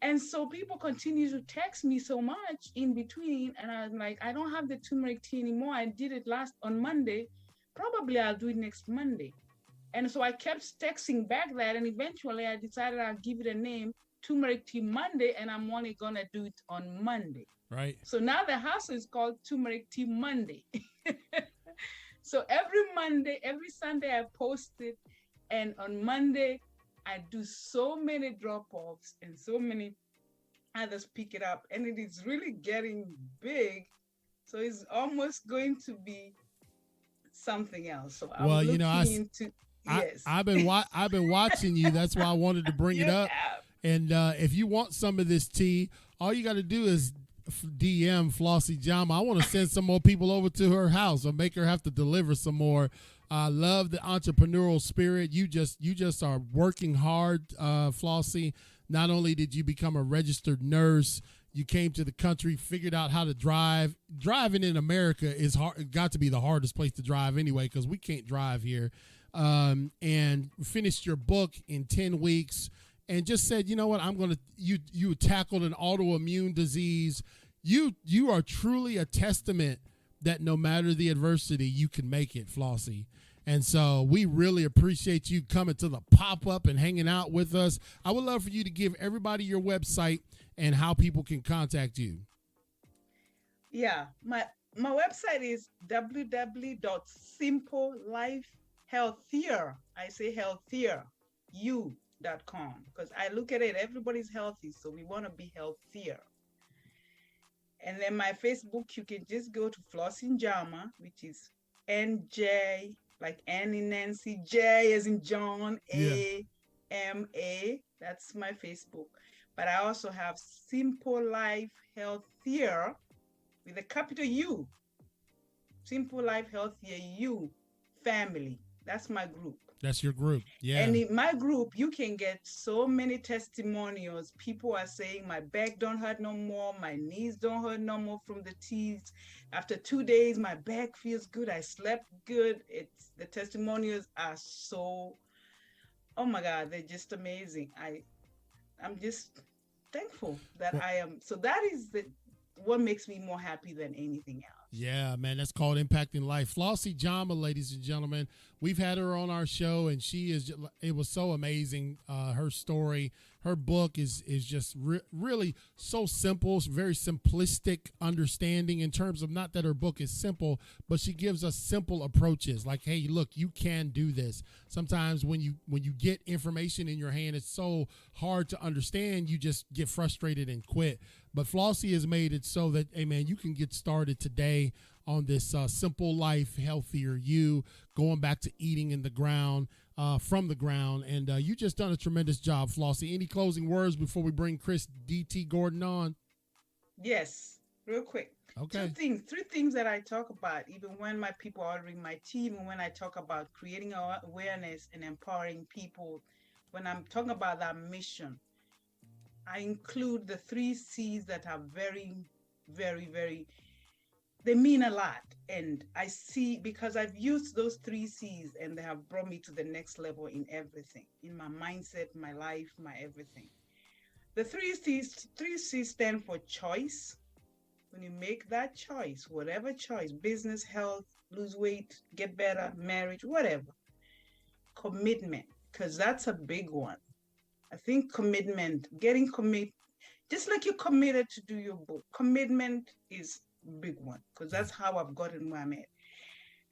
And so people continue to text me so much in between. And I'm like, I don't have the turmeric tea anymore. I did it on Monday. Probably I'll do it next Monday. And so I kept texting back that. And eventually I decided I'll give it a name, Turmeric Tea Monday. And I'm only going to do it on Monday. Right. So now the house is called Turmeric Tea Monday. So every Monday, every Sunday I post it. And on Monday, I do so many drop-offs and so many others pick it up. And it is really getting big. So it's almost going to be something else. So I'm looking into... Yes. I've been watching you. That's why I wanted to bring it up. And if you want some of this tea, all you got to do is DM Flossie Njama. I want to send some more people over to her house or make her have to deliver some more. I love the entrepreneurial spirit. You just are working hard, Flossie. Not only did you become a registered nurse, you came to the country, figured out how to drive. Driving in America is hard. Got to be the hardest place to drive anyway, because we can't drive here. And finished your book in 10 weeks and just said, you know what, you tackled an autoimmune disease. You are truly a testament that no matter the adversity, you can make it, Flossie. And so we really appreciate you coming to the pop-up and hanging out with us. I would love for you to give everybody your website and how people can contact you. Yeah, my website is www.simpelifehealthier. I say healthier, you.com, because I look at it, everybody's healthy, so we want to be healthier. And then my Facebook, you can just go to Flossie Njama, which is NJ, like N in Nancy, J as in John, A-M-A. That's my Facebook. But I also have Simple Life Healthier with a capital U. Simple Life Healthier U family. That's my group. That's your group. Yeah. And in my group, you can get so many testimonials. People are saying my back don't hurt no more. My knees don't hurt no more from the teas. After 2 days, my back feels good. I slept good. The testimonials are so, oh my God, they're just amazing. I'm just thankful that I am. So that is what makes me more happy than anything else. Yeah, man, that's called impacting life. Flossie Njama, ladies and gentlemen, we've had her on our show, and it was so amazing. Her story, her book is just really so simple, very simplistic understanding in terms of not that her book is simple, but she gives us simple approaches. Like, hey, look, you can do this. Sometimes when you get information in your hand, it's so hard to understand, you just get frustrated and quit. But Flossie has made it so that, hey, man, you can get started today on this simple life, healthier you, going back to eating in the ground, from the ground. And you just done a tremendous job, Flossie. Any closing words before we bring Chris D.T. Gordon on? Yes, real quick. Okay. Three things that I talk about, even when my people are ordering my tea, even when I talk about creating awareness and empowering people, when I'm talking about that mission, I include the 3 C's that are very, very, very, they mean a lot. And I see, because I've used those 3 C's and they have brought me to the next level in everything, in my mindset, my life, my everything. The 3 C's stand for choice. When you make that choice, whatever choice, business, health, lose weight, get better, marriage, whatever. Commitment, because that's a big one. I think commitment, just like you're committed to do your book, commitment is a big one, because that's how I've gotten where I'm at.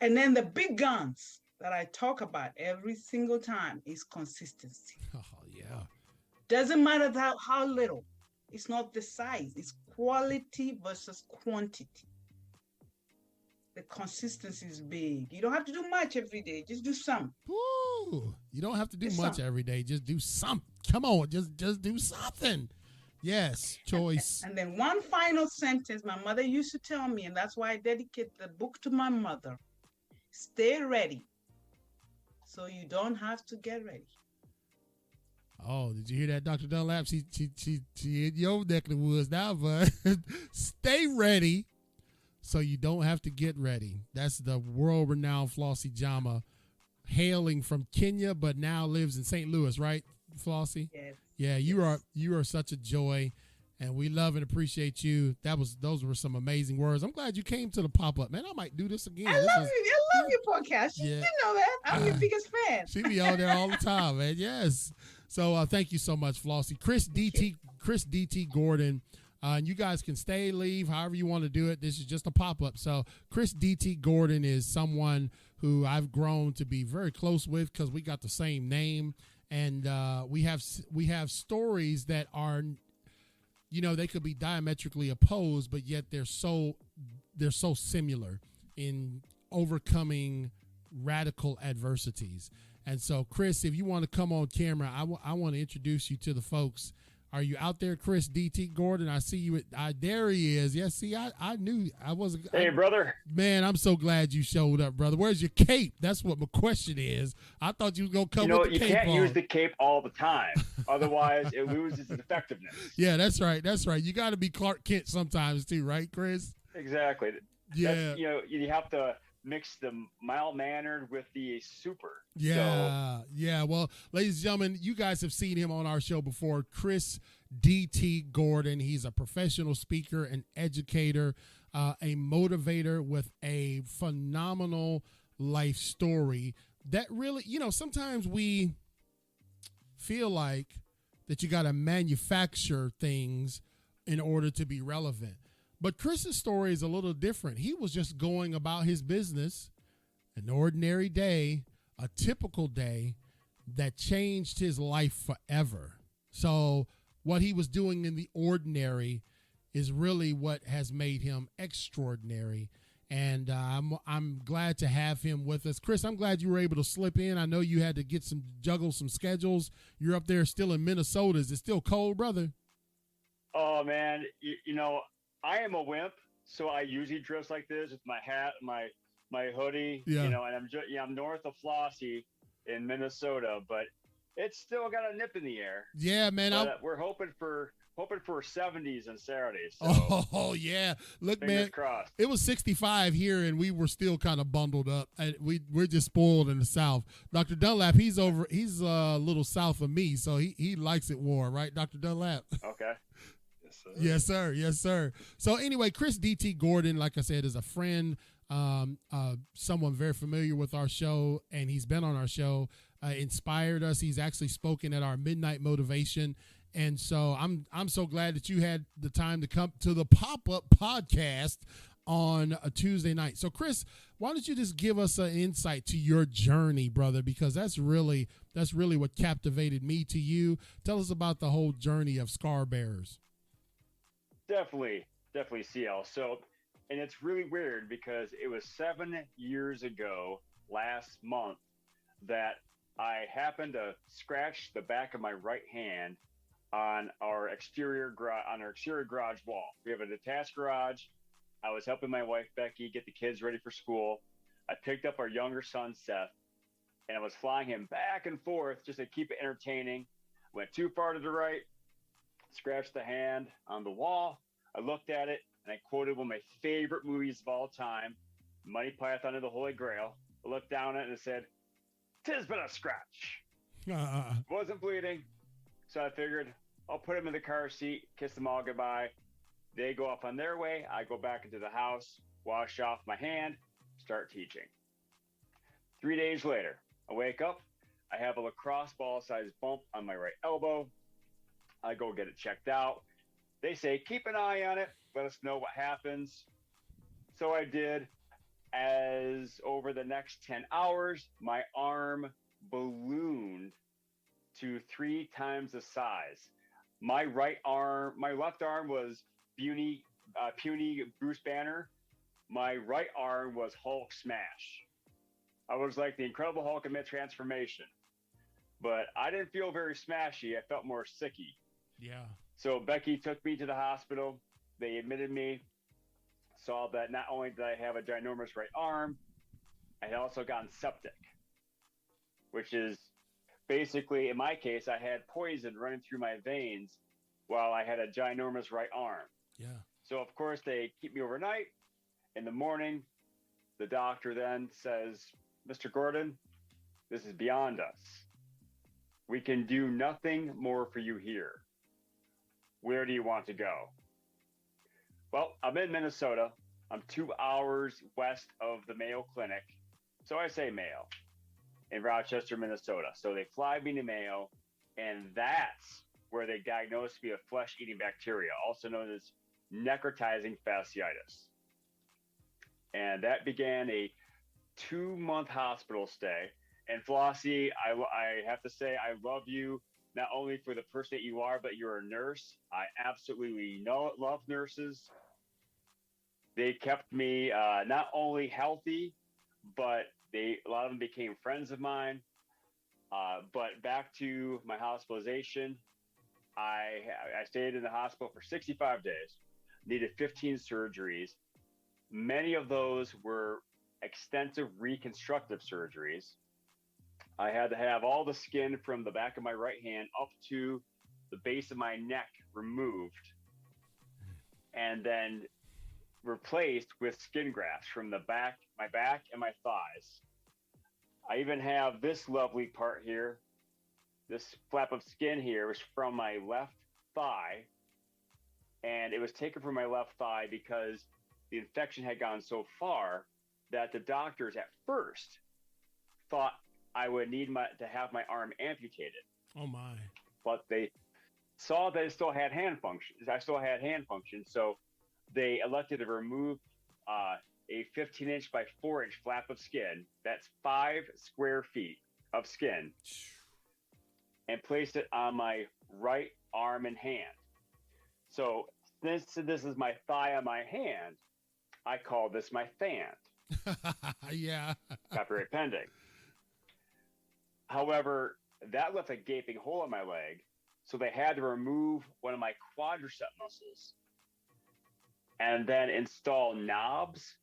And then the big guns that I talk about every single time is consistency. Oh yeah. Doesn't matter how little. It's not the size. It's quality versus quantity. The consistency is big. You don't have to do much every day. Just do some. Woo. You don't have to do Just much some. every day. Just do something. Come on, just do something. Yes, choice. And then one final sentence my mother used to tell me, and that's why I dedicate the book to my mother. Stay ready so you don't have to get ready. Oh, did you hear that, Dr. Dunlap? She in your neck of the woods now, but stay ready so you don't have to get ready. That's the world-renowned Flossie Njama, hailing from Kenya, but now lives in St. Louis, right, Flossie? Yes. Yeah, you are such a joy, and we love and appreciate you. Those were some amazing words. I'm glad you came to the pop-up, man. I might do this again. I love your podcast. You didn't know that. I'm your biggest fan. She be on there all the time, man. Yes. So thank you so much, Flossie. Chris DT Gordon. And you guys can stay, leave, however you want to do it. This is just a pop-up. So Chris DT Gordon is someone who I've grown to be very close with because we got the same name. And we have stories that are, they could be diametrically opposed, but yet they're so similar in overcoming radical adversities. And so, Chris, if you want to come on camera, I want to introduce you to the folks. Are you out there, Chris DT Gordon? I see you. There he is. Yes, see, I knew I wasn't. Hey, brother. Man, I'm so glad you showed up, brother. Where's your cape? That's what my question is. I thought you was going to come with the cape on. You can't use the cape all the time. Otherwise, it loses its effectiveness. Yeah, that's right. That's right. You got to be Clark Kent sometimes too, right, Chris? Exactly. Yeah. You have to mix the mild-mannered with the super. Yeah, yeah. Well, ladies and gentlemen, you guys have seen him on our show before. Chris DT Gordon. He's a professional speaker, an educator, a motivator with a phenomenal life story that really, sometimes we feel like that you got to manufacture things in order to be relevant. But Chris's story is a little different. He was just going about his business, an ordinary day, a typical day that changed his life forever. So what he was doing in the ordinary is really what has made him extraordinary. And I'm glad to have him with us. Chris, I'm glad you were able to slip in. I know you had to juggle some schedules. You're up there still in Minnesota. Is it still cold, brother? Oh, man. I am a wimp, so I usually dress like this with my hat, my hoodie, and I'm north of Flossie in Minnesota, but it's still got a nip in the air. Yeah, man. We're hoping for 70s on Saturday. So oh yeah, look, fingers man. Crossed. It was 65 here, and we were still kind of bundled up. And we're just spoiled in the South. Dr. Dunlap, he's a little south of me, so he likes it warm, right, Dr. Dunlap? Okay. Yes, sir. Yes, sir. So anyway, Chris DT Gordon, like I said, is a friend, someone very familiar with our show, and he's been on our show, inspired us. He's actually spoken at our Midnight Motivation. And so I'm so glad that you had the time to come to the Pop-Up Podcast on a Tuesday night. So Chris, why don't you just give us an insight to your journey, brother, because that's really what captivated me to you. Tell us about the whole journey of Scar Bearers. Definitely, CL. So, and it's really weird because it was 7 years ago last month that I happened to scratch the back of my right hand on our exterior garage wall. We have a detached garage. I was helping my wife, Becky, get the kids ready for school. I picked up our younger son, Seth, and I was flying him back and forth just to keep it entertaining. Went too far to the right, scratched the hand on the wall. I looked at it and I quoted one of my favorite movies of all time, Monty Python and the Holy Grail. I looked down at it and it said, "'Tis but a scratch." Wasn't bleeding. So I figured I'll put him in the car seat, kiss them all goodbye. They go off on their way. I go back into the house, wash off my hand, start teaching. 3 days later, I wake up. I have a lacrosse ball-sized bump on my right elbow. I go get it checked out. They say, keep an eye on it. Let us know what happens. So I did. As over over the next 10 hours, my arm ballooned to 3 times the size. My left arm was puny Bruce Banner. My right arm was Hulk smash. I was like the Incredible Hulk in mid transformation, but I didn't feel very smashy. I felt more sicky. Yeah. So Becky took me to the hospital. They admitted me, saw that not only did I have a ginormous right arm, I had also gotten septic, which is basically, in my case, I had poison running through my veins while I had a ginormous right arm. Yeah. So, of course, they keep me overnight. In the morning, the doctor then says, Mr. Gordon, this is beyond us. We can do nothing more for you here. Where do you want to go? Well, I'm in Minnesota. I'm 2 hours west of the Mayo Clinic. So I say Mayo in Rochester, Minnesota. So they fly me to Mayo, and that's where they diagnosed me with flesh-eating bacteria, also known as necrotizing fasciitis. And that began a 2-month hospital stay. And Flossie, I have to say, I love you, not only for the person that you are, but you're a nurse. I absolutely love nurses. They kept me not only healthy, but a lot of them became friends of mine. But back to my hospitalization, I stayed in the hospital for 65 days, needed 15 surgeries. Many of those were extensive reconstructive surgeries. I had to have all the skin from the back of my right hand up to the base of my neck removed, and then replaced with skin grafts from my back and my thighs. I even have this lovely part here. This flap of skin here was from my left thigh, and it was taken from my left thigh because the infection had gone so far that the doctors at first thought I would need to have my arm amputated. Oh my! But they saw that I still had hand function. So they elected to remove a 15-inch by 4-inch flap of skin. That's 5 square feet of skin, and placed it on my right arm and hand. So since this is my thigh on my hand, I call this my fan. Yeah. Copyright pending. However, that left a gaping hole in my leg, so they had to remove one of my quadricep muscles and then install knobs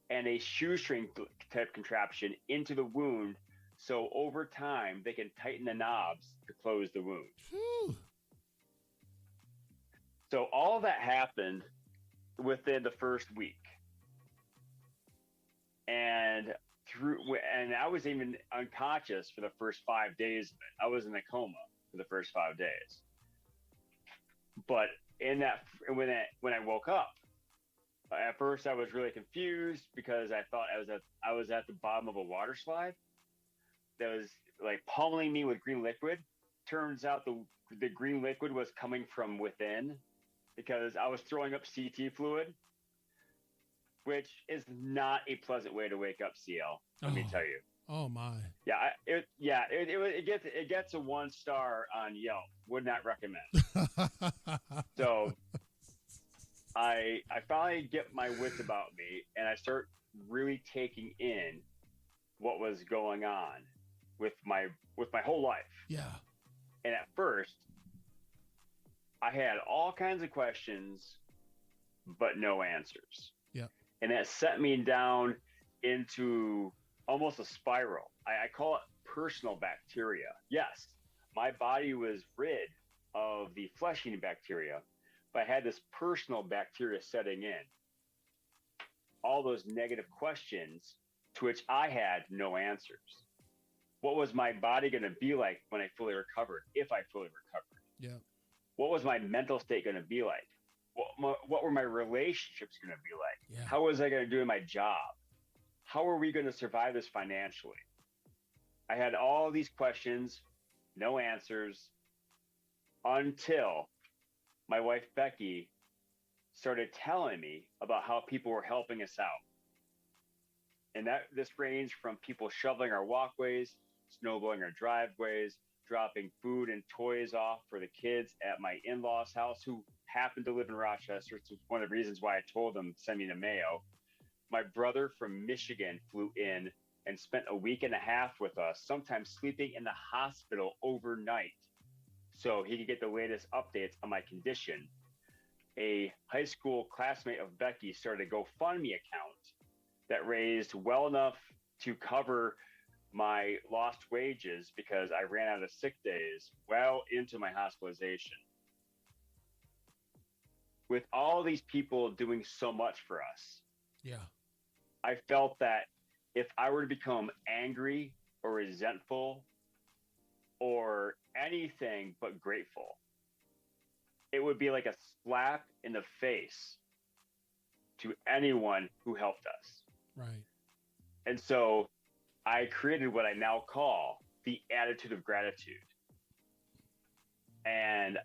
and a shoestring type contraption into the wound, so over time they can tighten the knobs to close the wound. Whew. So all that happened within the first week. And I was even unconscious for the first 5 days of it. I was in a coma for the first 5 days. But when I woke up, at first I was really confused because I thought I was at the bottom of a water slide that was like pummeling me with green liquid. Turns out the green liquid was coming from within because I was throwing up CT fluid, which is not a pleasant way to wake up, CL. Let me tell you. Oh my. Yeah, it gets a 1 star on Yelp. Would not recommend. So I finally get my wits about me, and I start really taking in what was going on with my whole life. Yeah. And at first, I had all kinds of questions, but no answers. Yeah. And that set me down into almost a spiral. I call it personal bacteria. Yes, my body was rid of the flesh-eating bacteria, but I had this personal bacteria setting in. All those negative questions to which I had no answers. What was my body going to be like when I fully recovered, if I fully recovered? Yeah. What was my mental state going to be like? What were my relationships going to be like? Yeah. How was I going to do my job? How are we going to survive this financially? I had all these questions, no answers, until my wife, Becky, started telling me about how people were helping us out. And this ranged from people shoveling our walkways, snowblowing our driveways, dropping food and toys off for the kids at my in-laws' house who happened to live in Rochester. It's one of the reasons why I told them to send me to Mayo. My brother from Michigan flew in and spent a week and a half with us, sometimes sleeping in the hospital overnight so he could get the latest updates on my condition. A high school classmate of Becky started a GoFundMe account that raised well enough to cover my lost wages because I ran out of sick days well into my hospitalization. With all these people doing so much for us, Yeah. I felt that if I were to become angry or resentful or anything but grateful, it would be like a slap in the face to anyone who helped us. Right. And so I created what I now call the attitude of gratitude. And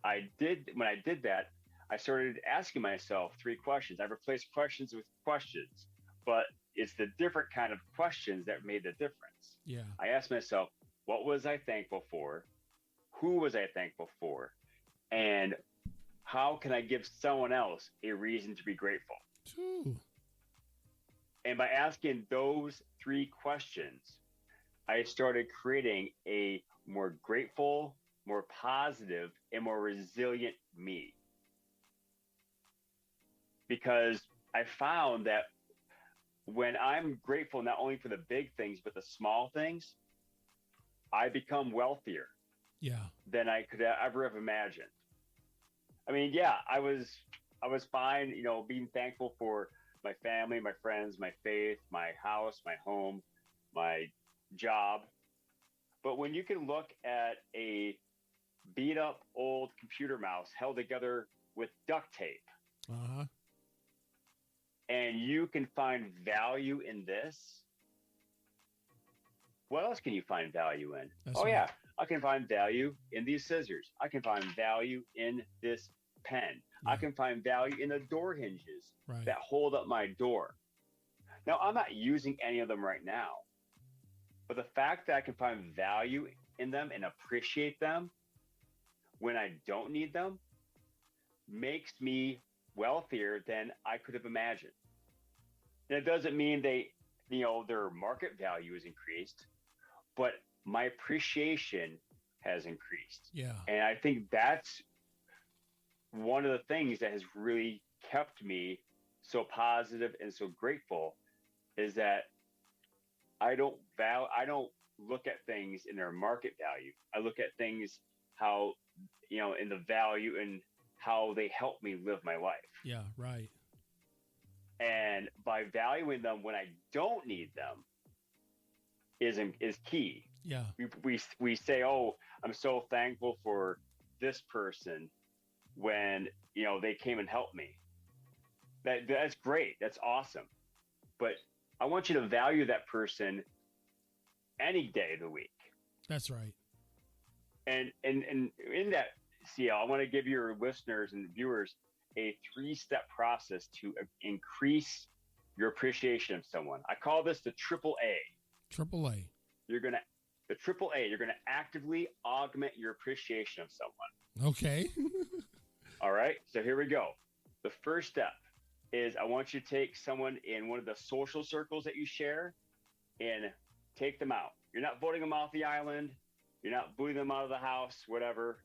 when I did that, I started asking myself 3 questions. I replaced questions with questions, but it's the different kind of questions that made the difference. Yeah. I asked myself, what was I thankful for? Who was I thankful for? And how can I give someone else a reason to be grateful? Ooh. And by asking those 3 questions, I started creating a more grateful, more positive, and more resilient me. Because I found that when I'm grateful not only for the big things, but the small things, I become wealthier Yeah. than I could ever have imagined. I mean, yeah, I was fine, being thankful for my family, my friends, my faith, my house, my home, my job. But when you can look at a beat up old computer mouse held together with duct tape, Uh-huh. and you can find value in this, what else can you find value in? That's Oh, right. yeah, I can find value in these scissors. I can find value in this pen. I Yeah. can find value in the door hinges Right. that hold up my door. Now, I'm not using any of them right now, but the fact that I can find value in them and appreciate them when I don't need them makes me wealthier than I could have imagined. And it doesn't mean their market value is increased, but my appreciation has increased. Yeah. And I think that's one of the things that has really kept me so positive and so grateful is that I don't look at things in their market value. I look at things how, in the value and how they help me live my life. Yeah. Right. And by valuing them when I don't need them is key. Yeah. We say, oh, I'm so thankful for this person when they came and helped me. That's great. That's awesome. But I want you to value that person any day of the week. That's right. And in that, CL, I want to give your listeners and viewers a 3-step process to increase your appreciation of someone. I call this the triple A. Triple A. You're going to actively augment your appreciation of someone. Okay. All right. So here we go. The first step is I want you to take someone in one of the social circles that you share and take them out. You're not voting them off the island. You're not booting them out of the house, whatever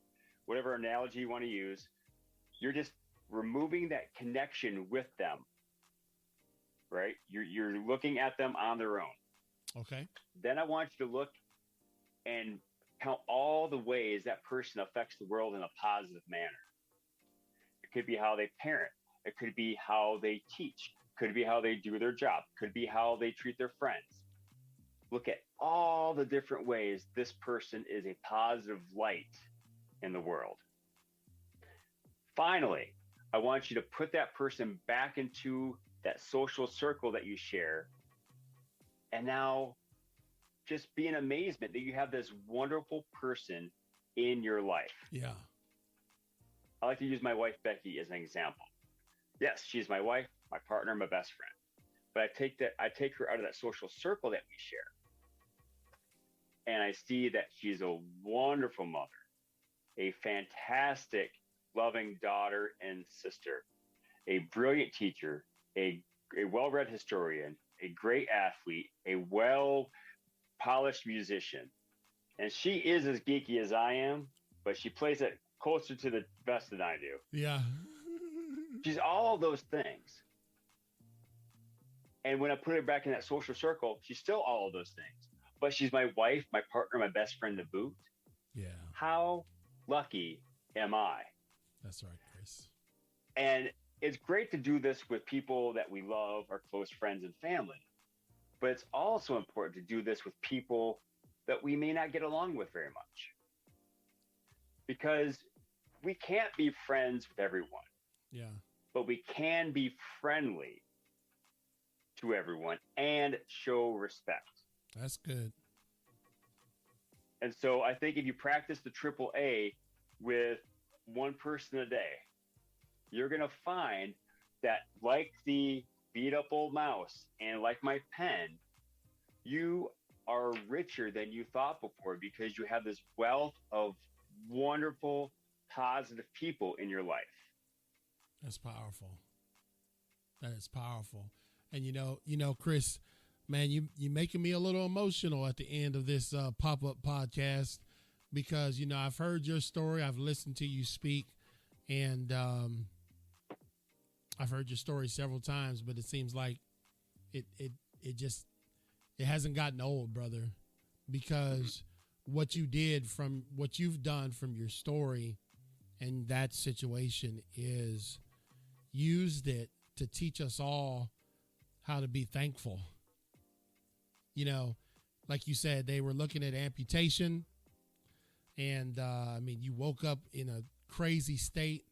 analogy you want to use. You're just removing that connection with them, right? You're looking at them on their own. Okay. Then I want you to look and count all the ways that person affects the world in a positive manner. It could be how they parent. It could be how they teach. Could be how they do their job. Could be how they treat their friends. Look at all the different ways this person is a positive light in the world. Finally, I want you to put that person back into that social circle that you share. And now just be in amazement that you have this wonderful person in your life. Yeah. I like to use my wife, Becky, as an example. Yes, she's my wife, my partner, my best friend. but I take her out of that social circle that we share. And I see that she's a wonderful mother, a fantastic, loving daughter and sister, a brilliant teacher, a well-read historian, a great athlete, a well-polished musician. And she is as geeky as I am, but she plays it closer to the vest than I do. Yeah. She's all of those things. And when I put her back in that social circle, she's still all of those things. But she's my wife, my partner, my best friend to boot. Yeah. How lucky am I? That's right, Chris. And it's great to do this with people that we love, our close friends and family. But it's also important to do this with people that we may not get along with very much. Because we can't be friends with everyone. Yeah. But we can be friendly to everyone and show respect. That's good. And so I think if you practice the AAA with one person a day, you're going to find that, like the beat up old mouse and like my pen, you are richer than you thought before because you have this wealth of wonderful, positive people in your life. That's powerful. That is powerful. And you know, Chris, man, you making me a little emotional at the end of this pop-up podcast because, I've heard your story. I've listened to you speak, and I've heard your story several times, but it seems like it hasn't gotten old, brother, because what you've done from your story and that situation is used it to teach us all how to be thankful. Like you said, they were looking at amputation, and you woke up in a crazy state,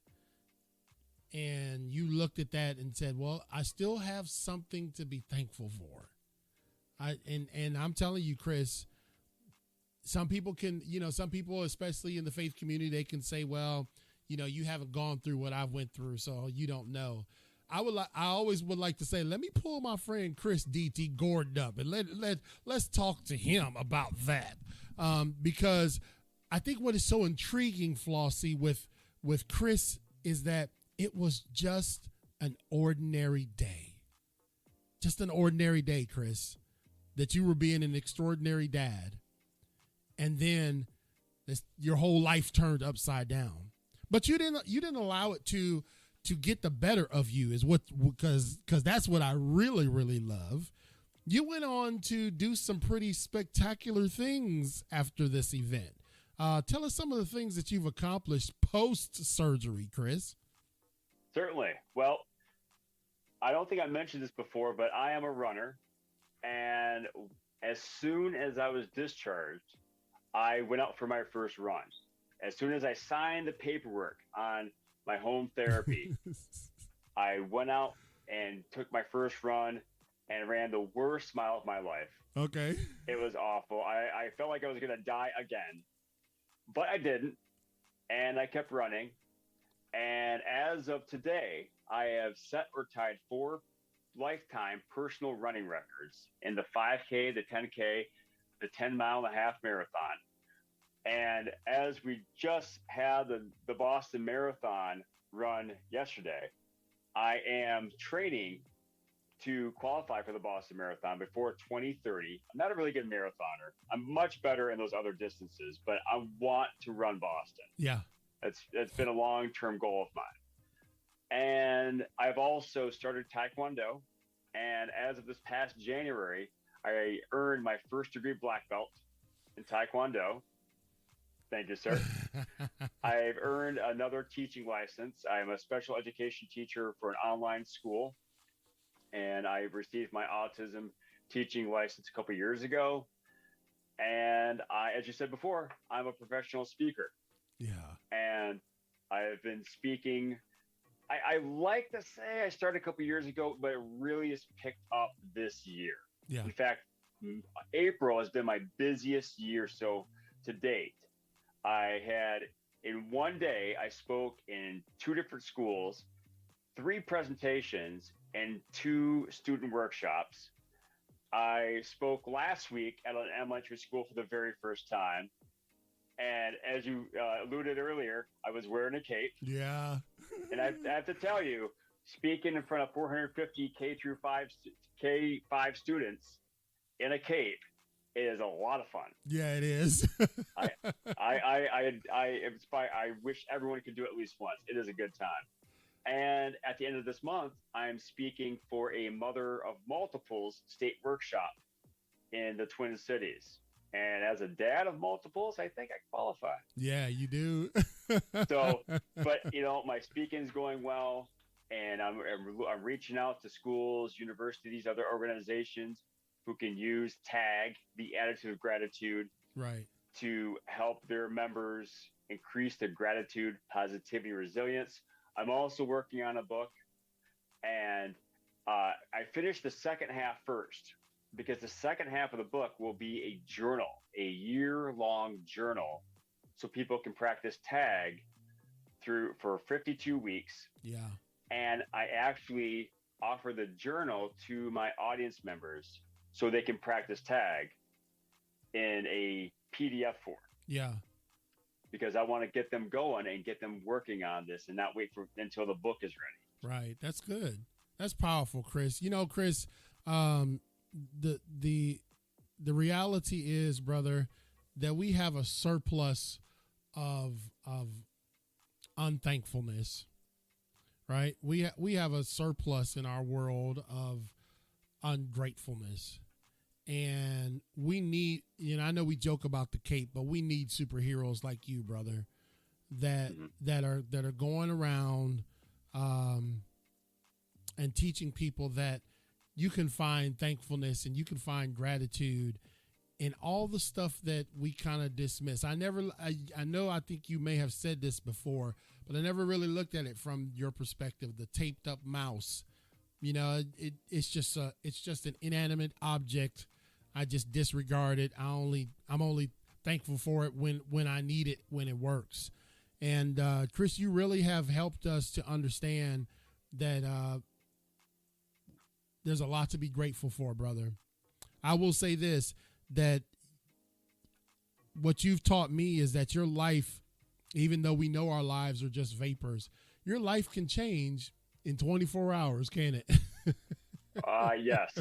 and you looked at that and said, well, I still have something to be thankful for. And I'm telling you, Chris, some people, especially in the faith community, they can say, well, you haven't gone through what I went through, so you don't know. I always would like to say, let me pull my friend Chris DT Gordon up and let's talk to him about that. Because I think what is so intriguing, Flossie, with Chris is that it was just an ordinary day. Just an ordinary day, Chris, that you were being an extraordinary dad. And then your whole life turned upside down. But you didn't allow it to get the better of you, because that's what I really, really love. You went on to do some pretty spectacular things after this event. Tell us some of the things that you've accomplished post-surgery, Chris. Certainly. Well, I don't think I mentioned this before, but I am a runner. And as soon as I was discharged, I went out for my first run. As soon as I signed the paperwork on my home therapy, I went out and took my first run and ran the worst mile of my life. Okay. It was awful. I felt like I was going to die again, but I didn't. And I kept running. And as of today, I have set or tied 4 lifetime personal running records in the 5K, the 10K, the 10-mile-and-a-half marathon. And as we just had the Boston Marathon run yesterday, I am training to qualify for the Boston Marathon before 2030. I'm not a really good marathoner. I'm much better in those other distances, but I want to run Boston. Yeah. It's been a long-term goal of mine. And I've also started Taekwondo. And as of this past January, I earned my first degree black belt in Taekwondo. Thank you, sir. I've earned another teaching license. I'm a special education teacher for an online school. And I received my autism teaching license a couple of years ago. And as you said before, I'm a professional speaker. Yeah. And I've been speaking. I like to say I started a couple of years ago, but it really has picked up this year. Yeah. In fact, April has been my busiest year so to date. I had, in one day, I spoke in 2 different schools, 3 presentations, and 2 student workshops. I spoke last week at an elementary school for the very first time. And as you alluded earlier, I was wearing a cape. Yeah. And I have to tell you, speaking in front of 450 K5 students in a cape is a lot of fun. Yeah, it is. I wish everyone could do it at least once. It is a good time. And at the end of this month, I'm speaking for a Mother of Multiples state workshop in the Twin Cities. And as a dad of multiples, I think I qualify. Yeah, you do. So, but my speaking's going well, and I'm reaching out to schools, universities, other organizations who can use TAG, the attitude of gratitude, right, to help their members increase their gratitude, positivity, resilience. I'm also working on a book, and I finished the second half first, because the second half of the book will be a journal, a year-long journal, so people can practice TAG for 52 weeks. Yeah. And I actually offer the journal to my audience members so they can practice TAG in a PDF form. Yeah. Because I want to get them going and get them working on this and not wait until the book is ready. Right. That's good. That's powerful, Chris. Chris, the reality is, brother, that we have a surplus of unthankfulness, right? We have a surplus in our world of ungratefulness, and we need, I know we joke about the cape, but we need superheroes like you, brother, that are going around and teaching people that you can find thankfulness and you can find gratitude in all the stuff that we kind of dismiss. I think you may have said this before, but I never really looked at it from your perspective. The taped up mouse, it's just an inanimate object. I just disregard it. I'm only thankful for it when I need it, when it works. And Chris, you really have helped us to understand that there's a lot to be grateful for, brother. I will say this, that what you've taught me is that your life, even though we know our lives are just vapors, your life can change in 24 hours, can it? Yes.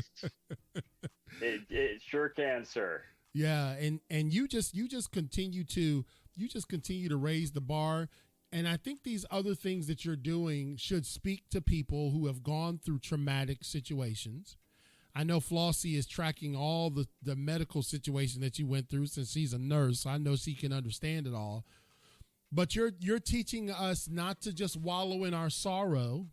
It sure can, sir. Yeah, and you just continue to raise the bar. And I think these other things that you're doing should speak to people who have gone through traumatic situations. I know Flossie is tracking all the medical situation that you went through since she's a nurse. So I know she can understand it all. But you're teaching us not to just wallow in our sorrow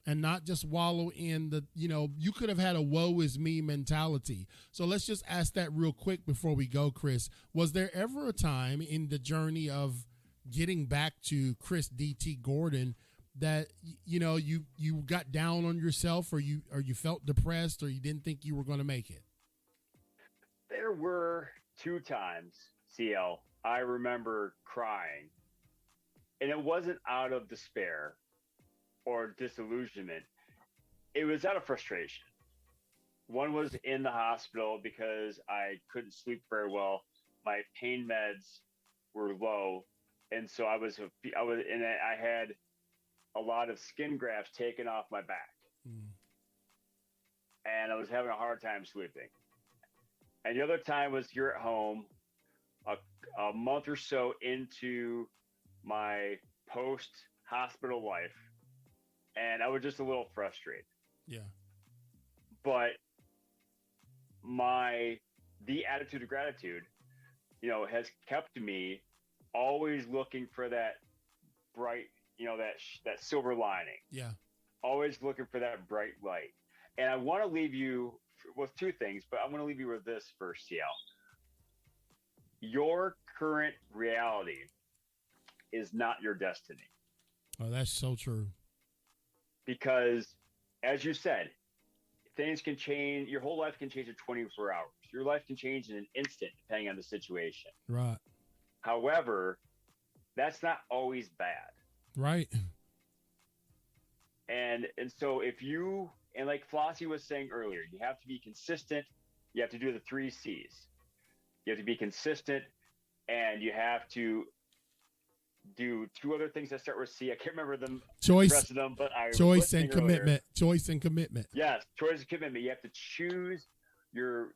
and not just wallow in you could have had a woe is me mentality. So let's just ask that real quick before we go, Chris. Was there ever a time in the journey of getting back to Chris D.T. Gordon that you got down on yourself, or you felt depressed, or you didn't think you were going to make it? There were 2 times, CL, I remember crying, and it wasn't out of despair or disillusionment. It was out of frustration. One was in the hospital because I couldn't sleep very well. My pain meds were low. And so I had a lot of skin grafts taken off my back. And I was having a hard time sleeping. And the other time was here at home, a month or so into my post-hospital life. And I was just a little frustrated. Yeah. But the attitude of gratitude, has kept me always looking for that bright, that silver lining. Yeah. Always looking for that bright light. And I want to leave you with 2 things, but I want to leave you with this first, CL. Your current reality is not your destiny. Oh, that's so true. Because, as you said, things can change. Your whole life can change in 24 hours. Your life can change in an instant, depending on the situation. Right. However, that's not always bad. Right. And so if you And like Flossie was saying earlier, you have to be consistent. You have to do the 3 C's. You have to be consistent, and you have to do 2 other things that start with C. I can't remember them. Choice, the rest of them, but choice and commitment. Choice and commitment. Yes, choice and commitment. You have to choose your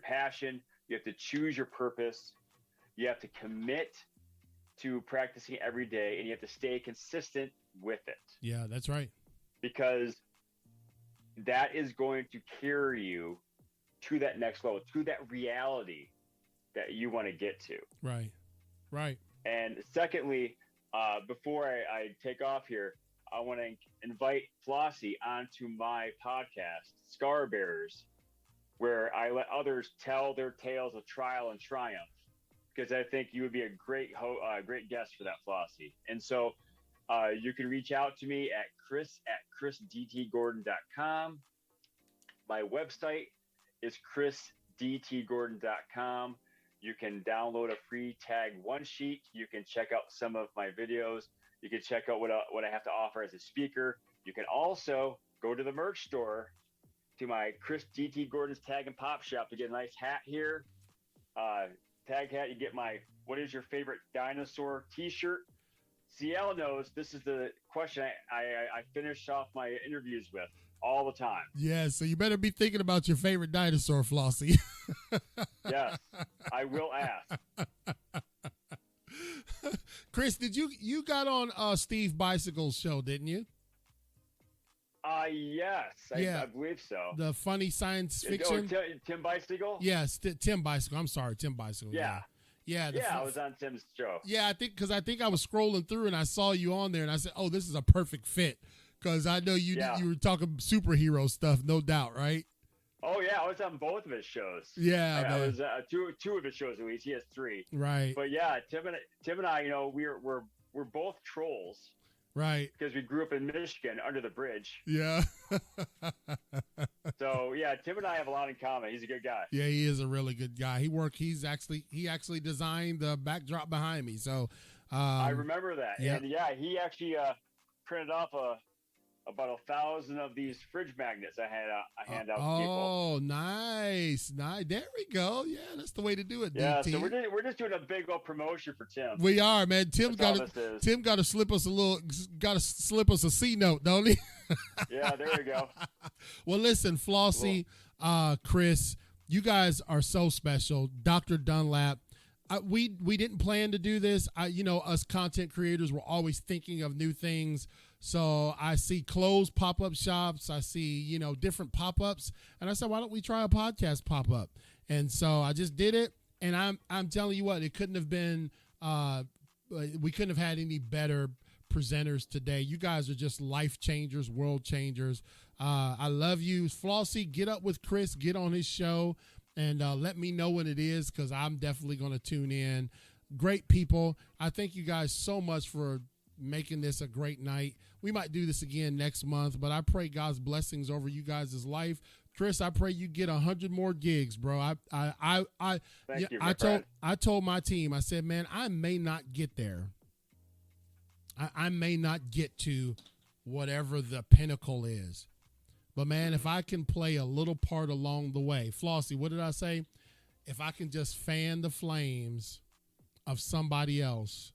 passion. You have to choose your purpose. You have to commit to practicing every day, and you have to stay consistent with it. Yeah, that's right. Because that is going to carry you to that next level, to that reality that you want to get to. Right. Right. And secondly, before I take off here, I want to invite Flossie onto my podcast, Scar Bearers, where I let others tell their tales of trial and triumph, because I think you would be a great guest for that, Flossie. And so you can reach out to me at chris@chrisdtgordon.com. My website is chrisdtgordon.com. You can download a free Tag 1 sheet. You can check out some of my videos. You can check out what I have to offer as a speaker. You can also go to the merch store, to my Chris DT Gordon's Tag and Pop Shop, to get a nice hat here. Tag hat. You get my "What is your favorite dinosaur" T-shirt. CL knows this is the question I finish off my interviews with all the time. Yeah, so you better be thinking about your favorite dinosaur, Flossie. Yes, I will ask. Chris, did you got on Steve Bicycle's show, didn't you? Yes, Yeah. I believe so. The funny science fiction. Tim Bicycle? Yes, Tim Bicycle. I'm sorry, Tim Bicycle. Yeah. Yeah, I was on Tim's show. Yeah, I think I was scrolling through and I saw you on there and I said, "Oh, this is a perfect fit," because I know you were talking superhero stuff, no doubt, right? Oh yeah, I was on both of his shows. Yeah, I was two of his shows at least. He has 3. Right. But yeah, Tim and I, we're both trolls. Right. Because we grew up in Michigan under the bridge. Yeah. So yeah, Tim and I have a lot in common. He's a good guy. Yeah, he is a really good guy. He actually designed the backdrop behind me. So I remember that. Yeah. And yeah, he actually printed off about 1,000 of these fridge magnets I hand out to people. Oh, nice. There we go. Yeah, that's the way to do it. Yeah, DT. so we're just doing a big old promotion for Tim. We are, man. Tim got to slip us a C note, don't he? Yeah, there you go. Well, listen, Flossie, Chris, you guys are so special. Dr. Dunlap. We didn't plan to do this. Us content creators were always thinking of new things. So I see closed pop-up shops. I see, different pop-ups. And I said, why don't we try a podcast pop-up? And so I just did it. And I'm telling you what, it couldn't have been, we couldn't have had any better presenters today. You guys are just life changers, world changers. I love you. Flossie, get up with Chris, get on his show, and let me know when it is, because I'm definitely going to tune in. Great people. I thank you guys so much for making this a great night. We might do this again next month, but I pray God's blessings over you guys' life. Chris, I pray you get 100 more gigs, bro. I told my team, I said, man, I may not get there. I may not get to whatever the pinnacle is. But, man, if I can play a little part along the way. Flossie, what did I say? If I can just fan the flames of somebody else,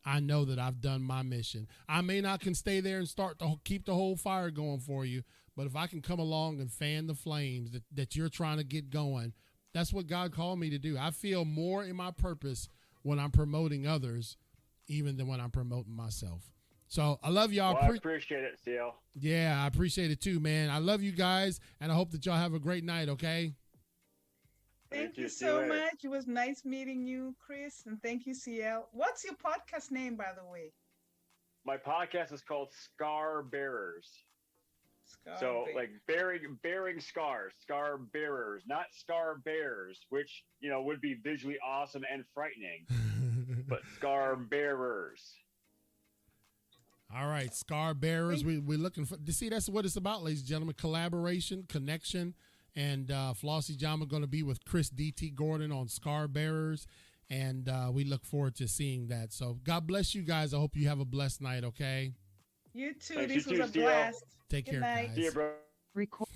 I know that I've done my mission. I may not can stay there and start to keep the whole fire going for you, but if I can come along and fan the flames that you're trying to get going, that's what God called me to do. I feel more in my purpose when I'm promoting others even than when I'm promoting myself. So I love y'all. Well, I appreciate it, CL. Yeah, I appreciate it too, man. I love you guys, and I hope that y'all have a great night, okay? Thank you so much. It was nice meeting you, Chris, and thank you, CL. What's your podcast name, by the way? My podcast is called Scar Bearers. Like bearing scars, scar bearers, not scar bears, which would be visually awesome and frightening, but scar bearers. All right, Scar Bearers. We're looking for. See, that's what it's about, ladies and gentlemen. Collaboration, connection, and Flossie Njama going to be with Chris DT Gordon on Scar Bearers, and we look forward to seeing that. So God bless you guys. I hope you have a blessed night. Okay. You too. Thanks, This you was too, a CL. blast. Take Good care, night. guys. See you, bro. Record.